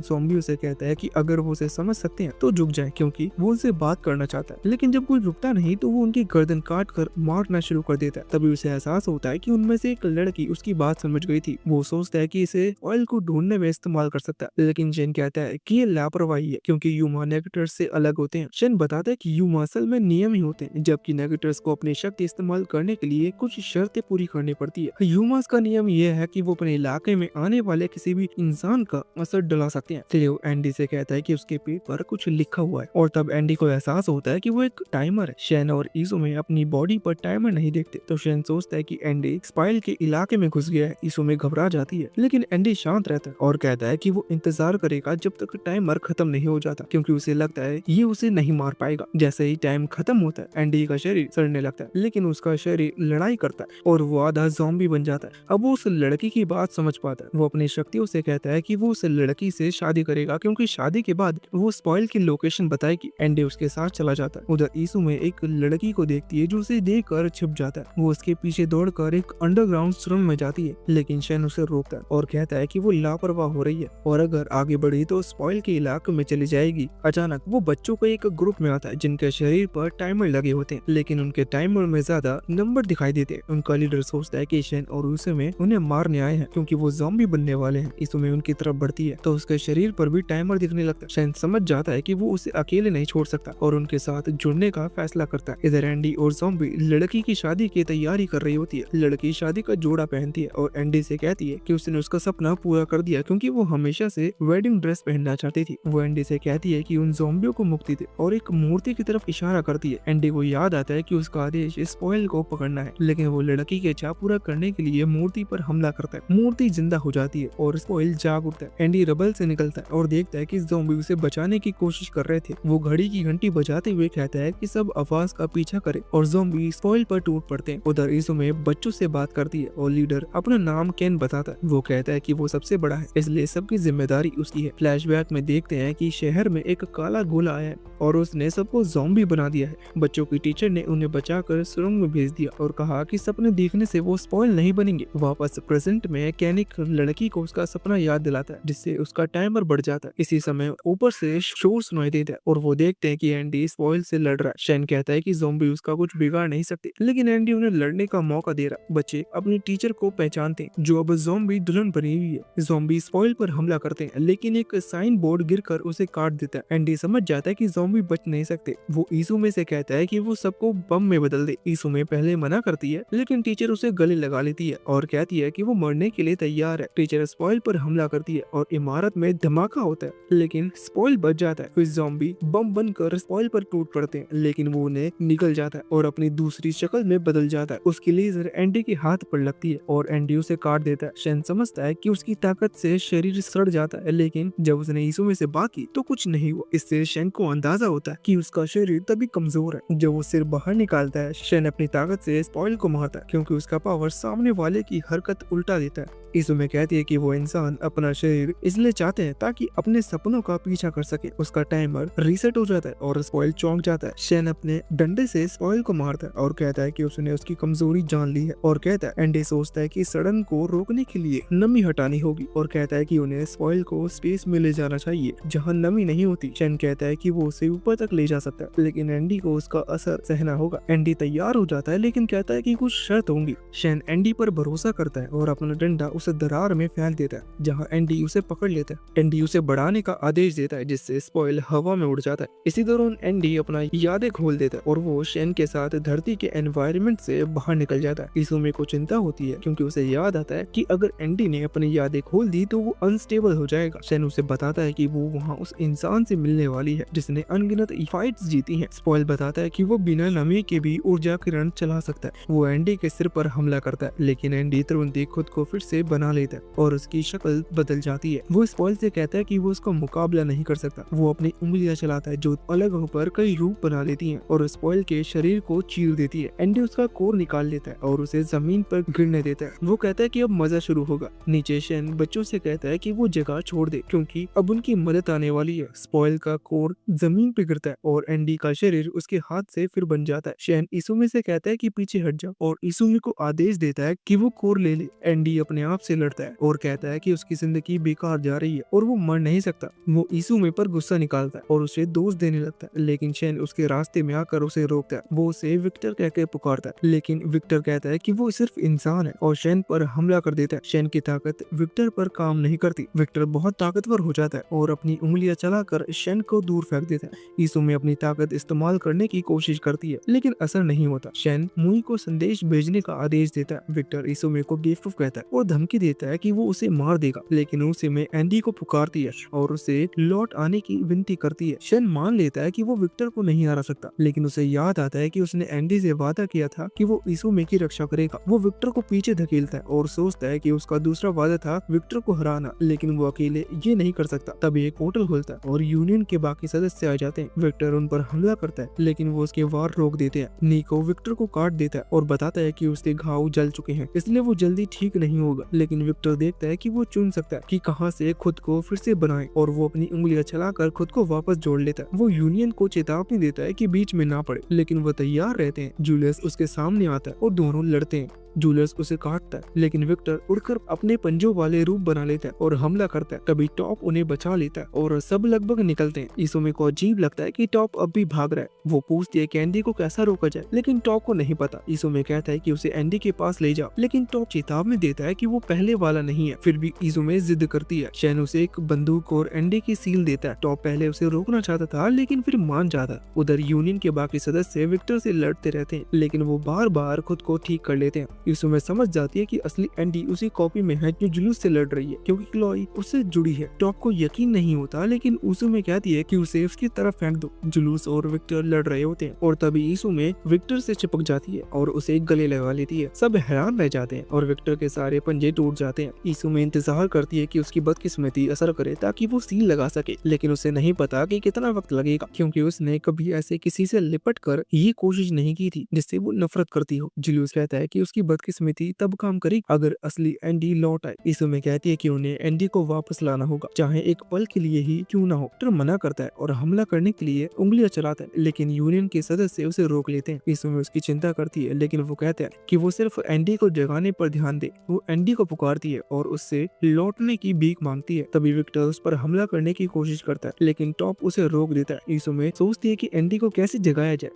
ज़ॉम्बियों से कहता है कि अगर वो उसे समझ सकते हैं तो झुक जाए क्योंकि वो उनसे बात करना चाहता है। लेकिन जब कोई रुकता नहीं तो वो उनकी गर्दन काट कर मारना शुरू कर देता है। तभी उसे एहसास होता है कि उनमें से एक लड़की उसकी बात समझ गई थी। वो सोचता है कि इसे ऑयल को ढूंढने में इस्तेमाल कर सकता है, लेकिन शेन कहता है कि ये लापरवाही है क्योंकि यूमा नेगेटर्स से अलग होते हैं। शेन बताता है कि यूमा असल में नियम ही होते हैं, जबकि नेगेटर्स को अपनी शक्ति इस्तेमाल करने के लिए कुछ शर्तें पूरी करनी पड़ती है। यूमास का नियम यह है कि वो अपने इलाके में आने वाले किसी भी इंसान का असर डला सकते हैं। क्लियो एंडी से कहता है कि उसके पेट पर कुछ लिखा हुआ है और तब एंडी को एहसास होता है कि वो एक टाइमर है। शेन और इसुमे अपनी बॉडी पर टाइमर नहीं देखते तो शेन सोचता है कि एंडी स्पाइल के इलाके में घुस गया है। इसुमे घबरा जाती है, लेकिन एंडी शांत रहता है और कहता है कि वो इंतजार करेगा जब तक टाइमर खत्म नहीं हो जाता क्योंकि उसे लगता है ये उसे नहीं मार पाएगा। जैसे ही टाइम खत्म होता है एंडी का शरीर सड़ने लगता है, लेकिन उसका शरीर लड़ाई करता है और वो आधा ज़ॉम्बी बन जाता है। अब वो उस लड़की की बात समझ पाता है। वो अपनी शक्तियों से कहता है कि वो उस लड़की से शादी करेगा क्योंकि शादी के बाद वो स्पॉइल की लोकेशन बताएगी। एंडी उसके साथ चला जाता है। उधर इसुमे एक लड़की को देखती है जो उसे देख कर छिप जाता है। वो उसके पीछे दौड़कर एक अंडरग्राउंड सुरंग में जाती है, लेकिन शेन उसे रोकता है और कहता है कि वो लापरवाह हो रही है और अगर आगे बढ़ी तो स्पॉइल के इलाके में चली जाएगी। अचानक वो बच्चों के एक ग्रुप में आता है जिनके शरीर पर टाइमर लगे होते हैं, लेकिन उनके टाइमर में ज्यादा नंबर दिखाई देते हैं। उनका लीडर सोचता है कि शेन और इसुमे उन्हें मारने आए हैं क्योंकि वो ज़ॉम्बी बनने वाले हैं। इसुमे उनकी तरफ बढ़ती है तो उसके शरीर पर भी टाइमर दिखने लगता है। शेन समझ जाता है कि वो उसे अकेले नहीं छोड़ सकता और उनके साथ जुड़ने का फैसला करता है। इधर एंडी और ज़ॉम्बी लड़की की शादी की तैयारी कर रही होती है। लड़की शादी का जोड़ा पहनती है और एंडी से कहती है कि उसने उसका सपना पूरा कर दिया क्योंकि वो हमेशा से वेडिंग ड्रेस पहनना चाहती थी। वो एंडी से कहती है कि उन ज़ॉम्बियों को मुक्ति दे और एक मूर्ति की तरफ इशारा करती है। एंडी को याद आता है कि उसका आदेश स्पॉइल को पकड़ना है, लेकिन वो लड़की की इच्छा पूरा करने के लिए मूर्ति पर हमला करता है। मूर्ति जिंदा हो जाती है और स्पॉइल जाग उठता है। एंडी रबल से निकलता है और देखता है कि ज़ॉम्बी उसे बचाने की कोशिश कर रहे थे। वो घड़ी की घंटी बजाते हुए कहता है कि सब आवाज का पीछा करे और ज़ॉम्बी स्पॉइल पर टूट पड़ते हैं। उधर इसुमे बच्चों से बात करती है और लीडर अपना नाम केन बताता है। वो कहता है कि वो सबसे बड़ा है इसलिए सबकी जिम्मेदारी उसकी है। फ्लैशबैक में देखते हैं कि शहर में एक काला गोला आया और उसने सबको ज़ॉम्बी बना दिया है। बच्चों की टीचर ने उन्हें बचाकर सुरंग में भेज दिया और कहा कि सपने देखने से वो स्पॉइल नहीं बनेंगे। वापस प्रेजेंट में कैनिक लड़की को उसका सपना याद दिलाता है जिससे उसका टाइमर बढ़ जाता है। इसी समय ऊपर से शोर सुनाई देता है और वो देखते हैं कि एंडी स्पॉइल से लड़ रहा है। शेन कहता है कि ज़ॉम्बी उसका कुछ बिगाड़ नहीं सकते, लेकिन एंडी उन्हें लड़ने का मौका दे रहा है। बच्चे अपनी टीचर को पहचानते हैं जो अब ज़ॉम्बी दुल्हन बनी हुई है। ज़ॉम्बी स्पॉइल पर हमला करते हैं, लेकिन एक साइन बोर्ड गिरकर उसे काट देता है। एंडी समझ जाता है कि ज़ॉम्बी बच नहीं सकते। वो इसुमे से कहता है कि वो सबको बम में बदल दे। इसुमे पहले मना करती है, लेकिन टीचर उसे गले लगा लेती है और कहती है कि वो मरने के लिए तैयार है। टीचर स्पॉइल पर हमला करती है और इमारत में धमाका होता है, लेकिन स्पॉइल बच जाता है। फिर ज़ॉम्बी बम बनकर स्पॉइल पर टूट पड़ते हैं, लेकिन वो उन्हें निकल जाता है और अपनी दूसरी शक्ल में बदल जाता है। उसकी लेजर एंडी के हाथ पर लगती है और एंडी उसे काट देता है। शेन समझता है कि उसकी ताकत से शरीर सड़ जाता है, लेकिन जब उसने इसुमे से बात की तो कुछ नहीं हुआ। इससे शेन को अंदाजा होता है कि उसका शरीर तभी कमजोर है। जब वो सिर बाहर निकालता है, शेन अपनी ताकत से स्पॉइल को मारता है क्योंकि उसका पावर सामने वाले की हरकत उल्टा देता है। इसुमे कहती है कि वो इंसान अपना शरीर इसलिए चाहते हैं ताकि अपने सपनों का पीछा कर सके। उसका टाइमर रीसेट हो जाता है और स्पॉइल चौंक जाता है। शेन अपने डंडे से स्पॉइल को मारता है और कहता है कि उसने उसकी कमजोरी जान ली है और कहता है एंडी सोचता है कि सड़न को रोकने के लिए नमी हटानी होगी और कहता है कि उन्हें स्पॉइल को स्पेस में ले जाना चाहिए जहाँ नमी नहीं होती। शेन कहता है कि वो उसे ऊपर तक ले जा सकता है, लेकिन एंडी को उसका असर सहना होगा। एंडी तैयार हो जाता है, लेकिन कहता है कि उसकी कुछ शर्त होंगी। शैन एंडी पर भरोसा करता है और अपना डंडा उसे दरार में फेंक देता है जहाँ एंडी उसे पकड़ लेता है। एंडी उसे बढ़ाने का आदेश देता है जिससे स्पॉइल हवा में उड़ जाता है। इसी दौरान एंडी अपना यादें खोल देता है और वो शैन के साथ धरती के एनवायरनमेंट से बाहर निकल जाता है। इसुमे को चिंता होती है क्योंकि उसे याद आता है कि अगर एंडी ने अपनी यादें खोल दी तो वो अनस्टेबल हो जाएगा। शैन उसे बताता है कि वो वहाँ उस इंसान से मिलने वाली है जिसने अनगिनत फाइट्स जीती हैं। स्पॉइल बताता है कि वो बिना नमी के भी ऊर्जा किरण चला सकता है। वो एंडी के सिर पर हमला करता है लेकिन एंडी तुरंत ही खुद को फिर से बना लेता है और उसकी शक्ल बदल जाती है। वो स्पॉइल से कहता है कि वो उसका मुकाबला नहीं कर सकता। वो अपनी उंगलियां चलाता है जो अलग होकर कई रूप बना लेती हैं और स्पॉइल के शरीर को चीर देती है। एंडी उसका कोर निकाल लेता है और उसे जमीन पर गिरने देता है। वो कहता है कि अब मजा शुरू होगा। नीचे शैन बच्चों से कहता है कि वो जगह छोड़ दे क्योंकि अब उनकी मदद आने वाली है। स्पॉइल का कोर जमीन पे गिरता है और एंडी का शरीर उसके हाथ से फिर बन जाता है। शैन इसुमे से कहता है कि पीछे हट जा और इसुमे को आदेश देता है कि वो कोर ले ले। एंडी अपने आप से लड़ता है और कहता है कि उसकी जिंदगी बेकार जा रही है और वो मर नहीं सकता। वो इसुमे पर गुस्सा निकालता है और उसे दोष देने लगता है लेकिन शैन उसके रास्ते में आकर उसे रोकता है। वो उसे विक्टर कहकर पुकारता है लेकिन विक्टर कहता है कि वो सिर्फ इंसान है और शैन पर हमला कर देता है। शैन की ताकत विक्टर पर काम नहीं करती। विक्टर बहुत ताकतवर हो जाता है और अपनी उंगलियां चलाकर शैन को दूर फेंक देता है। इसुमे अपनी ताकत इस्तेमाल करने की कोशिश करती है लेकिन असर नहीं होता। शैन मुई को संदेश भेजने का आदेश देता है। विक्टर इसुमे को बेवकूफ कहता है और धमकी देता है कि वो उसे मार देगा लेकिन उसे में एंडी को पुकारती है और उसे लौट आने की विनती करती है। शैन मान लेता है कि वो विक्टर को नहीं हरा सकता लेकिन उसे याद आता है कि उसने एंडी से वादा किया था कि वो इसुमे की रक्षा करेगा। वो विक्टर को पीछे धकेलता है और सोचता है कि उसका दूसरा वादा था विक्टर को हराना लेकिन वो अकेले ये नहीं कर सकता। तभी एक होटल खुलता है और यूनियन के बाकी सदस्य आ जाते हैं। विक्टर उन पर हमला करता है लेकिन वो उसके वार रोक देते हैं। निको विक्टर को काट देता है और बताता है कि उसके घाव जल चुके हैं इसलिए वो जल्दी ठीक नहीं होगा लेकिन विक्टर देखता है कि वो चुन सकता है कि कहां से खुद को फिर से बनाए और वो अपनी उंगलियां चलाकर खुद को वापस जोड़ लेता है। वो यूनियन को चेतावनी देता है कि बीच में ना पड़े लेकिन वो तैयार रहते हैं। जूलियस उसके सामने आता है और दोनों लड़ते हैं। जूलियस उसे काटता है लेकिन विक्टर उड़कर अपने पंजों वाले रूप बना लेता है और हमला करता है। तभी टॉप उन्हें बचा लेता है और सब लगभग निकलते हैं। इसुमे को अजीब लगता है कि टॉप अब भी भाग रहा है। वो पूछती है कि एंडी को कैसा रोका जाए लेकिन टॉप को नहीं पता। इसुमे कहता है कि उसे एंडी के पास ले जाओ लेकिन टॉप चेतावनी देता है कि वो पहले वाला नहीं है। फिर भी इसुमे जिद करती है। शैन उसे एक बंदूक और एंडी की सील देता है। टॉप पहले उसे रोकना चाहता था लेकिन फिर मान जाता। उधर यूनियन के बाकी सदस्य विक्टर से लड़ते रहते हैं लेकिन वो बार बार खुद को ठीक कर लेते हैं। इसुमे समझ जाती है कि असली एंडी उसी कॉपी में है जो जुलूस से लड़ रही है क्योंकि क्लोई उससे जुड़ी है। टॉप को यकीन नहीं होता लेकिन इसुमे कहती है कि उसे उसकी तरफ फेंक दो। जुलूस और विक्टर लड़ रहे होते हैं और तभी इसुमे विक्टर से चिपक जाती है और उसे गले लगा लेती है। सब हैरान रह जाते हैं और विक्टर के सारे पंजे टूट जाते हैं। इसुमे इंतजार करती है कि उसकी बदकिस्मती असर करे ताकि वो सील लगा सके लेकिन उसे नहीं पता कि कितना वक्त लगेगा क्योंकि उसने कभी ऐसे किसी से लिपट कर ये कोशिश नहीं की थी जिससे वो नफरत करती हो। जुलूस कहता है कि उसकी बदकिस्मती तब काम करेगी अगर असली एंडी लौट आए। इसुमे कहती है कि उन्हें एंडी को वापस लाना होगा चाहे एक पल के लिए ही क्यों ना हो। तो मना करता है और हमला करने के लिए उंगलियां चलाता है लेकिन यूनियन के सदस्य उसे रोक लेते हैं। इसुमे उसकी चिंता करती है लेकिन वो कहता है कि वो सिर्फ एंडी को जगाने पर ध्यान दे। वो एंडी को पुकारती है और उससे लौटने की भीख मांगती है। तभी विक्टर उस पर हमला करने की कोशिश करता है लेकिन टॉप उसे रोक देता है। इसुमे सोचती है कि एंडी को कैसे जगाया जाए।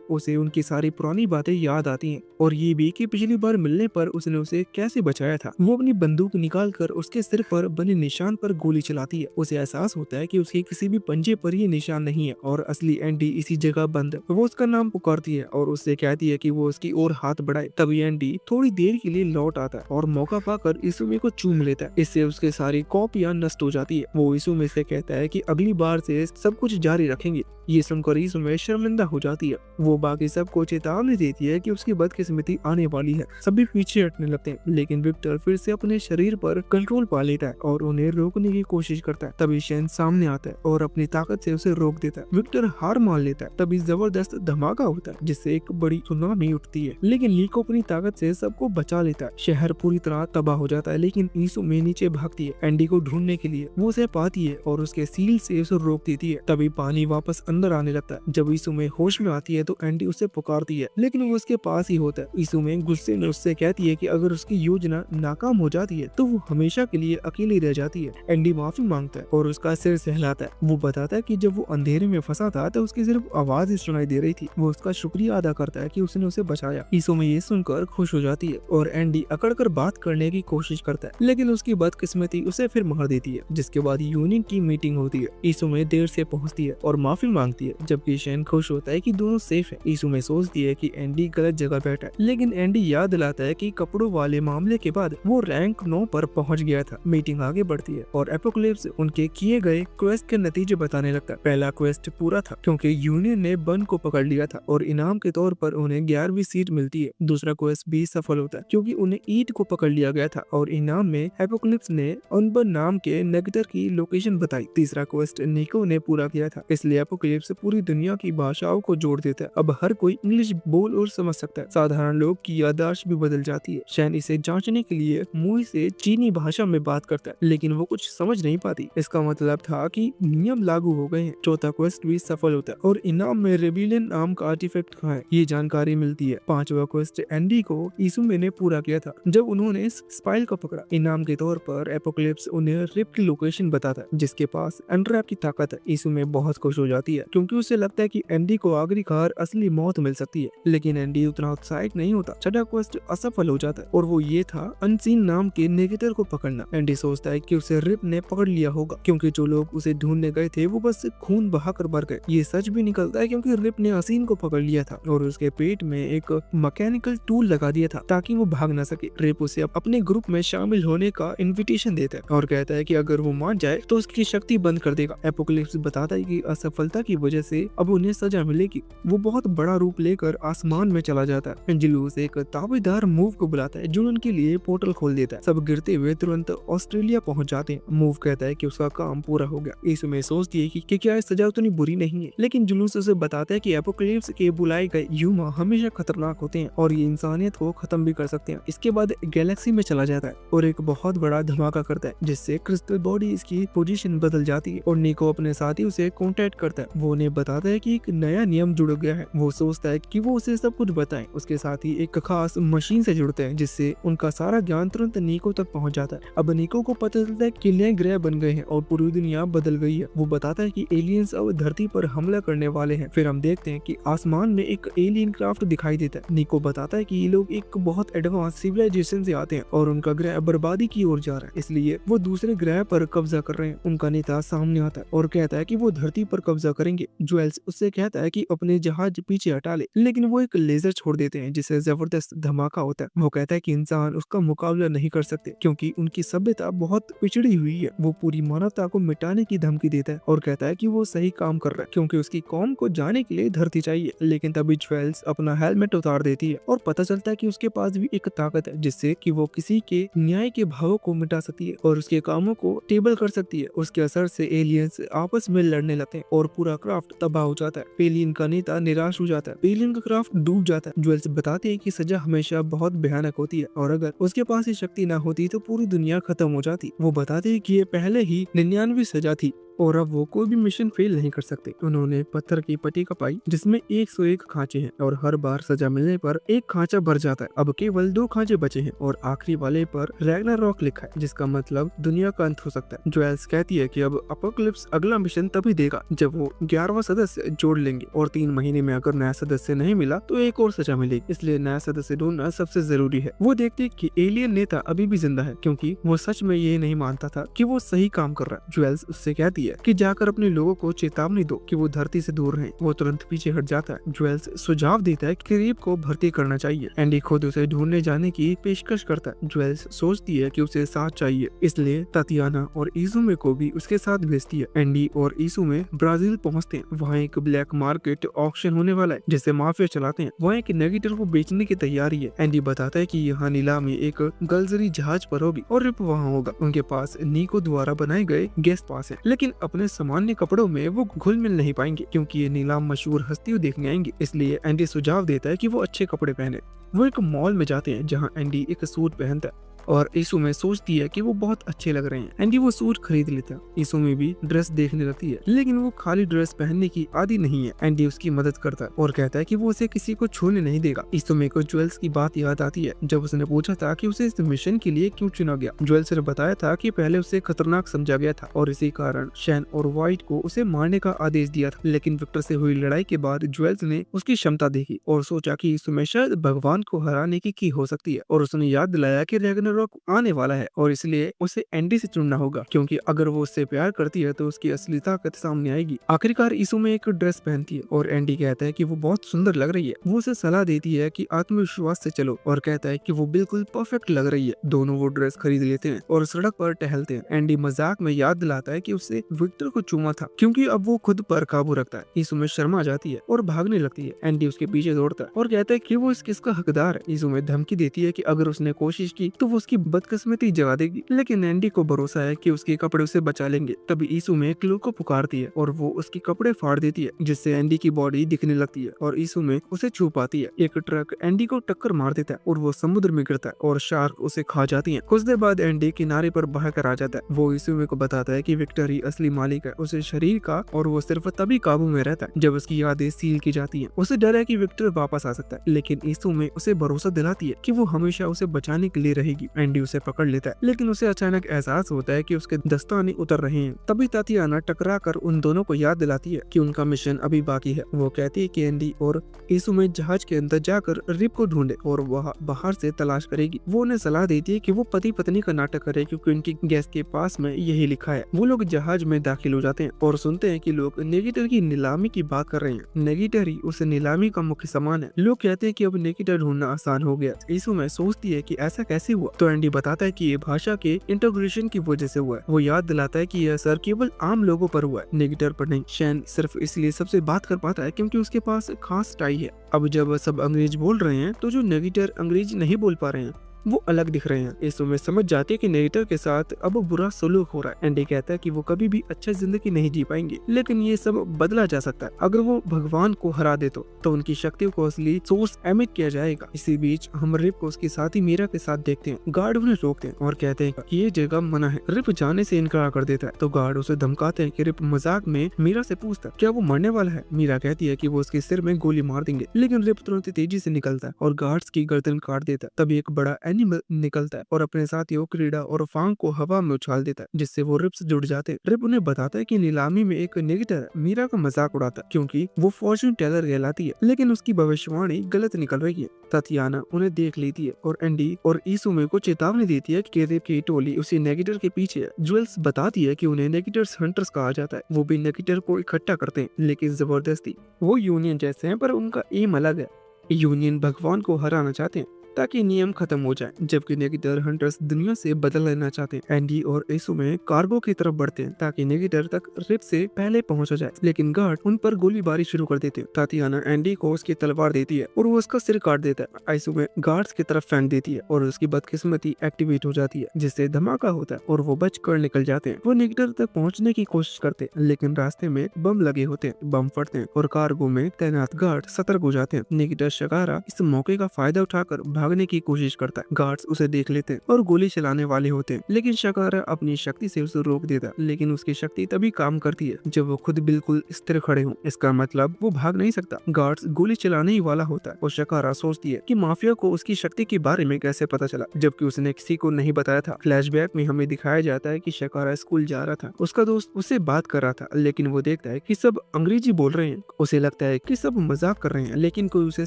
उसे उनकी सारी पुरानी बातें याद आती हैं और ये भी कि पिछली बार मिलने पर उसने उसे कैसे बचाया था। वो अपनी बंदूक निकालकर उसके सिर पर बने निशान पर गोली चलाती है। उसे एहसास होता है कि उसके किसी भी पंजे पर ये निशान नहीं है और असली एंडी इसी जगह बंद है। वो उसका नाम पुकारती है और उससे कहती है कि वो उसकी ओर हाथ बढ़ाए। तभी एंडी थोड़ी देर के लिए लौट आता है और मौका पाकर इसुमे को चूम लेता है। इससे उसके सारी कॉपियां नष्ट हो जाती है। वो इसुमे से कहता है कि अगली बार से सब कुछ जारी रखेंगे। ये सुनकर इसुमे शर्मिंदा हो जाती है। वो बाकी सबको चेतावनी देती है कि उसकी बदकिस्मती आने वाली है। सभी पीछे हटने लगते हैं लेकिन विक्टर फिर से अपने शरीर पर कंट्रोल पा लेता है और उन्हें रोकने की कोशिश करता है। तभी शैन सामने आता है और अपनी ताकत से उसे रोक देता है। विक्टर हार मान लेता है। तभी जबरदस्त धमाका होता है जिससे एक बड़ी सुनामी उठती है लेकिन लीको अपनी ताकत से सबको बचा लेता है। शहर पूरी तरह तबाह हो जाता है लेकिन इसुमे नीचे भागती है एंडी को ढूंढने के लिए। वो उसे पाती है और उसके सील से उसे रोक देती है। तभी पानी वापस अंदर आने लगता है। जब इसुमे होश में आती है तो एंडी उसे पुकारती है लेकिन वो उसके पास ही होता है। इसुमे गुस्से यून उससे कहती है कि अगर उसकी योजना नाकाम हो जाती है तो वो हमेशा के लिए अकेली रह जाती है। एंडी माफी मांगता है और उसका सिर सहलाता है। वो बताता है कि जब वो अंधेरे में फंसा था तो उसकी सिर्फ आवाज ही सुनाई दे रही थी। वो उसका शुक्रिया अदा करता है कि उसने उसे बचाया। ईसो में ये सुनकर खुश हो जाती है और एंडी अकड़ कर बात करने की कोशिश करता है, लेकिन उसकी बदकिस्मती उसे फिर मार देती है। जिसके बाद यूनियन की मीटिंग होती है। ईसो में देर से पहुंचती है और माफी मांगती है, जबकि शेन खुश होता है कि दोनों सेफ है। ईसो में सोचती है कि एंडी गलत जगह बैठा है, लेकिन एंडी याद दिलाता है कि कपड़ों वाले मामले के बाद वो रैंक 9 पर पहुंच गया था। मीटिंग आगे बढ़ती है और एपोकलिप्स उनके किए गए क्वेस्ट के नतीजे बताने लगता है। पहला क्वेस्ट पूरा था क्योंकि यूनियन ने बन को पकड़ लिया था और इनाम के तौर पर उन्हें 11वीं सीट मिलती है। दूसरा क्वेस्ट भी सफल होता है क्योंकि उन्हें ईट को पकड़ लिया गया था और इनाम में एपोकलिप्स ने अनबन नाम के नेगेटर की लोकेशन बताई। तीसरा क्वेस्ट निको ने पूरा किया था, इसलिए एपोकलिप्स पूरी दुनिया की भाषाओं को जोड़ देता है। अब हर कोई इंग्लिश बोल और समझ सकता है। साधारण लोग की याददाश्त भी बदल जाती है। शैन इसे जांचने के लिए मुई से चीनी भाषा में बात करता है, लेकिन वो कुछ समझ नहीं पाती। इसका मतलब था कि नियम लागू हो गए हैं। चौथा क्वेस्ट भी सफल होता है और इनाम में रेबिलियन नाम का आर्टिफैक्ट है, ये जानकारी मिलती है। पांचवा क्वेस्ट एंडी को इसूमे ने पूरा किया था जब उन्होंने स्पाइल को पकड़ा। इनाम के तौर पर एपोकलिप्स उन्हें रिप की लोकेशन बताता है जिसके पास एंड्रैप की ताकत है। इसूमे बहुत खुश हो जाती है क्योंकि उसे लगता है कि एंडी को आखिरकार असली मौत मिल सकती है, लेकिन एंडी उतना उत्साहित नहीं होता। छठा क्वेस्ट असफल हो जाता है और वो ये था अनसीन नाम के नेगेटर को पकड़ना। एंडी सोचता है कि उसे रिप ने पकड़ लिया होगा क्योंकि जो लोग उसे ढूंढने गए थे वो बस खून बहाकर मर गए। ये सच भी निकलता है क्योंकि रिप ने असीन को पकड़ लिया था और उसके पेट में एक मैकेनिकल टूल लगा दिया था ताकि वो भाग न सके। रिप उसे अपने ग्रुप में शामिल होने का इन्विटेशन देता है और कहता है कि अगर वो मान जाए तो उसकी शक्ति बंद कर देगा। एपोकलिप्स बताता है कि असफलता की वजह से अब उन्हें सजा मिलेगी। वो बहुत बड़ा रूप लेकर आसमान में चला जाता है। जुलूस एक ताबेदार मूव को बुलाता है जो उनके लिए पोर्टल खोल देता है। सब गिरते हुए तुरंत ऑस्ट्रेलिया पहुंच जाते हैं। मूव कहता है कि उसका काम पूरा हो गया। इसमें सोचती है कि क्या सजा उतनी बुरी नहीं है, लेकिन जुलूस उसे बताता है कि एपोकलिप्स के बुलाए गए यूमा हमेशा खतरनाक होते हैं और ये इंसानियत को खत्म भी कर सकते हैं। इसके बाद गैलेक्सी में चला जाता है और एक बहुत बड़ा धमाका करता है जिससे क्रिस्टल बॉडी इसकी पोजीशन बदल जाती है और निको अपने साथी उसे कांटेक्ट करता है। वो उन्हें बताता है कि एक नया नियम जुड़ गया है। वो सोचता है कि वो उसे सब कुछ बताएं। उसके साथ ही एक खास मशीन से जुड़ते हैं जिससे उनका सारा ज्ञान तुरंत निको तक पहुंच जाता है। अब निको को पता चलता है कि नए ग्रह बन गए हैं और पूरी दुनिया बदल गई है। वो बताता है कि एलियंस अब धरती पर हमला करने वाले हैं। फिर हम देखते हैं कि आसमान में एक एलियन क्राफ्ट दिखाई देता है। निको बताता है कि ये लोग एक बहुत एडवांस सिविलाइजेशन से आते हैं और उनका ग्रह बर्बादी की ओर जा रहा है, इसलिए वो दूसरे ग्रह पर कब्जा कर रहे हैं। उनका नेता सामने आता है और कहता है कि वो धरती पर कब्जा करेंगे। ज्वेल्स उससे कहता है कि अपने जहाज पीछे हटा ले, लेकिन वो एक लेजर छोड़ देते हैं जिससे जबरदस्त धमाका होता है। वो कहता है कि इंसान उसका मुकाबला नहीं कर सकते क्योंकि उनकी सभ्यता बहुत पिछड़ी हुई है। वो पूरी मानवता को मिटाने की धमकी देता है और कहता है कि वो सही काम कर रहा है क्योंकि उसकी कौम को जाने के लिए धरती चाहिए। लेकिन तभी ज्वेल्स अपना हेलमेट उतार देती है और पता चलता है कि उसके पास भी एक ताकत है जिससे कि वो किसी के न्याय के भावों को मिटा सकती है और उसके कामों को टेबल कर सकती है। उसके असर से एलियंस आपस में लड़ने लगते हैं और पूरा क्राफ्ट तबाह हो जाता है। पेलियन का नेता निराश हो जाता है। पेलियन का क्राफ्ट डूब जाता है। ज्वेल्स बताते हैं कि सजा हमेशा बहुत भयानक होती है और अगर उसके पास ये शक्ति ना होती तो पूरी दुनिया खत्म हो जाती। वो बताते हैं कि ये पहले ही 99 सजा थी और अब वो कोई भी मिशन फेल नहीं कर सकते। उन्होंने पत्थर की पट्टी कपाई जिसमें 101 खांचे हैं और हर बार सजा मिलने पर एक खांचा भर जाता है। अब केवल 2 खांचे बचे हैं और आखिरी वाले पर रैग्नारॉक लिखा है जिसका मतलब दुनिया का अंत हो सकता है। ज्वेल्स कहती है कि अब एपोकलिप्स अगला मिशन तभी देगा जब वो 11वां सदस्य जोड़ लेंगे और 3 महीने में अगर नया सदस्य नहीं मिला तो एक और सजा मिलेगी, इसलिए नया सदस्य ढूंढना सबसे जरूरी है। वो देखते कि एलियन नेता अभी भी जिंदा है क्योंकि वो सच में ये नहीं मानता था कि वो सही काम कर रहा है। ज्वेल्स उससे कहती है कि जाकर अपने लोगों को चेतावनी दो कि वो धरती से दूर रहें। वो तुरंत पीछे हट जाता है। ज्वेल्स सुझाव देता है कि रिप को भर्ती करना चाहिए। एंडी खुद उसे ढूंढने जाने की पेशकश करता है। ज्वेल्स सोचती है कि उसे साथ चाहिए, इसलिए तातियाना और इजुमे को भी उसके साथ भेजती है। एंडी और इजुमे ब्राजील पहुंचते हैं। वहाँ एक ब्लैक मार्केट ऑक्शन होने वाला है जिसे माफिया चलाते हैं। वहाँ एक नेगेटर को बेचने की तैयारी है। एंडी बताता है कि यहाँ नीलामी एक गलजरी जहाज पर होगी और रिप वहाँ होगा। उनके पास निको द्वारा बनाए गए गेस्ट पास है, लेकिन अपने सामान्य कपड़ों में वो घुल मिल नहीं पाएंगे क्योंकि ये नीलाम मशहूर हस्तियों देखने आएंगे। इसलिए एंडी सुझाव देता है कि वो अच्छे कपड़े पहने। वो एक मॉल में जाते हैं जहाँ एंडी एक सूट पहनता है और इसुमे सोचती है कि वो बहुत अच्छे लग रहे हैं। एंडी वो सूट खरीद लेता है। इसुमे भी ड्रेस देखने लगती है, लेकिन वो खाली ड्रेस पहनने की आदी नहीं है। एंडी उसकी मदद करता है और कहता है कि वो उसे किसी को छूने नहीं देगा। इसुमे को ज्वेल्स की बात याद आती है जब उसने पूछा था कि उसे इस मिशन के लिए क्यों चुना गया। ज्वेल्स ने बताया था कि पहले उसे खतरनाक समझा गया था और इसी कारण शैन और व्हाइट को उसे मारने का आदेश दिया था। लेकिन विक्टर से हुई लड़ाई के बाद ज्वेल्स ने उसकी क्षमता देखी और सोचा कि इसुमे शायद भगवान को हराने की हो सकती है, और उसने याद दिलाया कि रैग्नारोक आने वाला है और इसलिए उसे एंडी से चुनना होगा, क्योंकि अगर वो उससे प्यार करती है तो उसकी असली ताकत सामने आएगी। आखिरकार इसुमे एक ड्रेस पहनती है और एंडी कहता है कि वो बहुत सुंदर लग रही है। वो उसे सलाह देती है कि आत्मविश्वास से चलो और कहता है कि वो बिल्कुल परफेक्ट लग रही है। दोनों वो ड्रेस खरीद लेते हैं और सड़क पर टहलते हैं। एंडी मजाक में याद दिलाता है कि उससे विक्टर को चूमा था, क्योंकि अब वो खुद पर काबू रखता है। इसुमे शर्मा जाती है और भागने लगती है। एंडी उसके पीछे दौड़ता है और कहता है कि वो इस किस का हकदार है। इसुमे धमकी देती है कि अगर उसने कोशिश की तो वो उसकी बदकिस्मती जगा देगी, लेकिन एंडी को भरोसा है कि उसके कपड़े उसे बचा लेंगे। तभी इसुमे क्लू को पुकारती है और वो उसके कपड़े फाड़ देती है, जिससे एंडी की बॉडी दिखने लगती है और इसुमे उसे छू पाती है। एक ट्रक एंडी को टक्कर मार देता है और वो समुद्र में गिरता है और शार्क उसे खा जाती है। कुछ देर बाद एंडी किनारे पर बहकर आ जाता है। वो इसुमे को बताता है कि विक्टर ही असली मालिक है उसे शरीर का, और वो सिर्फ तभी काबू में रहता है जब उसकी यादें सील की जाती हैं। उसे डर है कि विक्टर वापस आ सकता है, लेकिन इसुमे उसे भरोसा दिलाती है कि वो हमेशा उसे बचाने के लिए रहेगी। एंडी उसे पकड़ लेता है, लेकिन उसे अचानक एहसास होता है कि उसके दस्ताने उतर रहे हैं। तभी तातियाना टकरा कर उन दोनों को याद दिलाती है कि उनका मिशन अभी बाकी है। वो कहती है कि एंडी और इसुमे जहाज के अंदर जाकर रिप को ढूंढे और वह बाहर से तलाश करेगी। वो उन्हें सलाह देती है कि वो पति पत्नी का नाटक करे, क्योंकि उनकी गैस के पास में यही लिखा है। वो लोग जहाज में दाखिल हो जाते हैं और सुनते हैं कि लोग नेगेटर की नीलामी की बात कर रहे हैं। नेगेटर ही उस नीलामी का मुख्य सामान है। लोग कहते हैं कि अब नेगेटर ढूंढना आसान हो गया। इसुमे सोचती है कि ऐसा कैसे हुआ, तो एंडी बताता है कि ये भाषा के इंटीग्रेशन की वजह से हुआ है। वो याद दिलाता है कि यह असर केवल आम लोगों पर हुआ है, नेगेटर पर नहीं। शैन सिर्फ इसलिए सबसे बात कर पाता है क्योंकि उसके पास खास टाई है। अब जब सब अंग्रेज बोल रहे हैं तो जो नेगेटर अंग्रेजी नहीं बोल पा रहे हैं वो अलग दिख रहे हैं। इसुमे समझ जाती है कि नेगेटर के साथ अब बुरा सलूक हो रहा है। एंडी कहता है कि वो कभी भी अच्छा जिंदगी नहीं जी पाएंगे, लेकिन ये सब बदला जा सकता है अगर वो भगवान को हरा दे तो उनकी शक्तियों को असली सोर्स एमिट किया जाएगा। इसी बीच हम रिप को उसके साथी मीरा के साथ देखते हैं। गार्ड उन्हें रोकते हैं और कहते हैं कि ये जगह मना है। रिप जाने से इनकार कर देता है तो गार्ड उसे धमकाते हैं कि रिप मजाक में मीरा से पूछता है क्या वो मरने वाला है। मीरा कहती है कि वो उसके सिर में गोली मार देंगे, लेकिन रिप तुरंत तेजी से निकलता है और गार्ड्स की गर्दन काट देता है। तभी एक बड़ा एनिमल निकलता है और अपने साथियों क्रीडा और फांग को हवा में उछाल देता है, जिससे वो रिप से जुड़ जाते हैं। रिप उन्हें बताता है कि नीलामी में एक नेगेटर मीरा का मजाक उड़ाता है क्योंकि वो फॉर्च्यून टेलर कहलाती है, लेकिन उसकी भविष्यवाणी गलत निकल रही है। तातियाना उन्हें देख लेती है और एंडी और इसुमे को चेतावनी देती है कि रिप की टोली उसी नेगेटर के पीछे है। ज्वेल्स बताती है कि उन्हें नेगेटर्स हंटर्स कहा जाता है। वो भी नेगेटर को इकट्ठा करते हैं, लेकिन जबरदस्ती। वो यूनियन जैसे हैं पर उनका एम अलग है। यूनियन भगवान को हराना चाहते हैं ताकि नियम खत्म हो जाए, जबकि नेगेटर हंटर्स दुनिया से बदल लेना चाहते हैं। एंडी और इसुमे कार्गो की तरफ बढ़ते हैं ताकि नेगेटर तक रिप से पहले पहुंचा जाए, लेकिन गार्ड उन पर गोलीबारी शुरू कर देते हैं। तातियाना एंडी को उसकी तलवार देती है और वो उसका सिर काट देता है। इसुमे गार्ड्स की तरफ फेंक देती है और उसकी बदकिस्मती एक्टिवेट हो जाती है, जिससे धमाका होता है और वो बच कर निकल जाते हैं। वो नेगेटर तक पहुँचने की कोशिश करते हैं, लेकिन रास्ते में बम लगे होते हैं। बम फटते हैं और कार्गो में तैनात गार्ड सतर्क हो जाते हैं। नेगेटर शकारा इस मौके का फायदा उठाकर भागने की कोशिश करता है। गार्ड्स उसे देख लेते हैं और गोली चलाने वाले होते हैं, लेकिन शकारा अपनी शक्ति से उसे रोक देता है। लेकिन उसकी शक्ति तभी काम करती है जब वो खुद बिल्कुल स्थिर खड़े हों। इसका मतलब वो भाग नहीं सकता। गार्ड्स गोली चलाने ही वाला होता है और शकारा सोचती है कि माफिया को उसकी शक्ति के बारे में कैसे पता चला, जबकि उसने किसी को नहीं बताया था। फ्लैशबैक में हमें दिखाया जाता है कि शकारा स्कूल जा रहा था। उसका दोस्त उससे बात कर रहा था, लेकिन वो देखता है कि सब अंग्रेजी बोल रहे हैं। उसे लगता है कि सब मजाक कर रहे हैं, लेकिन कोई उसे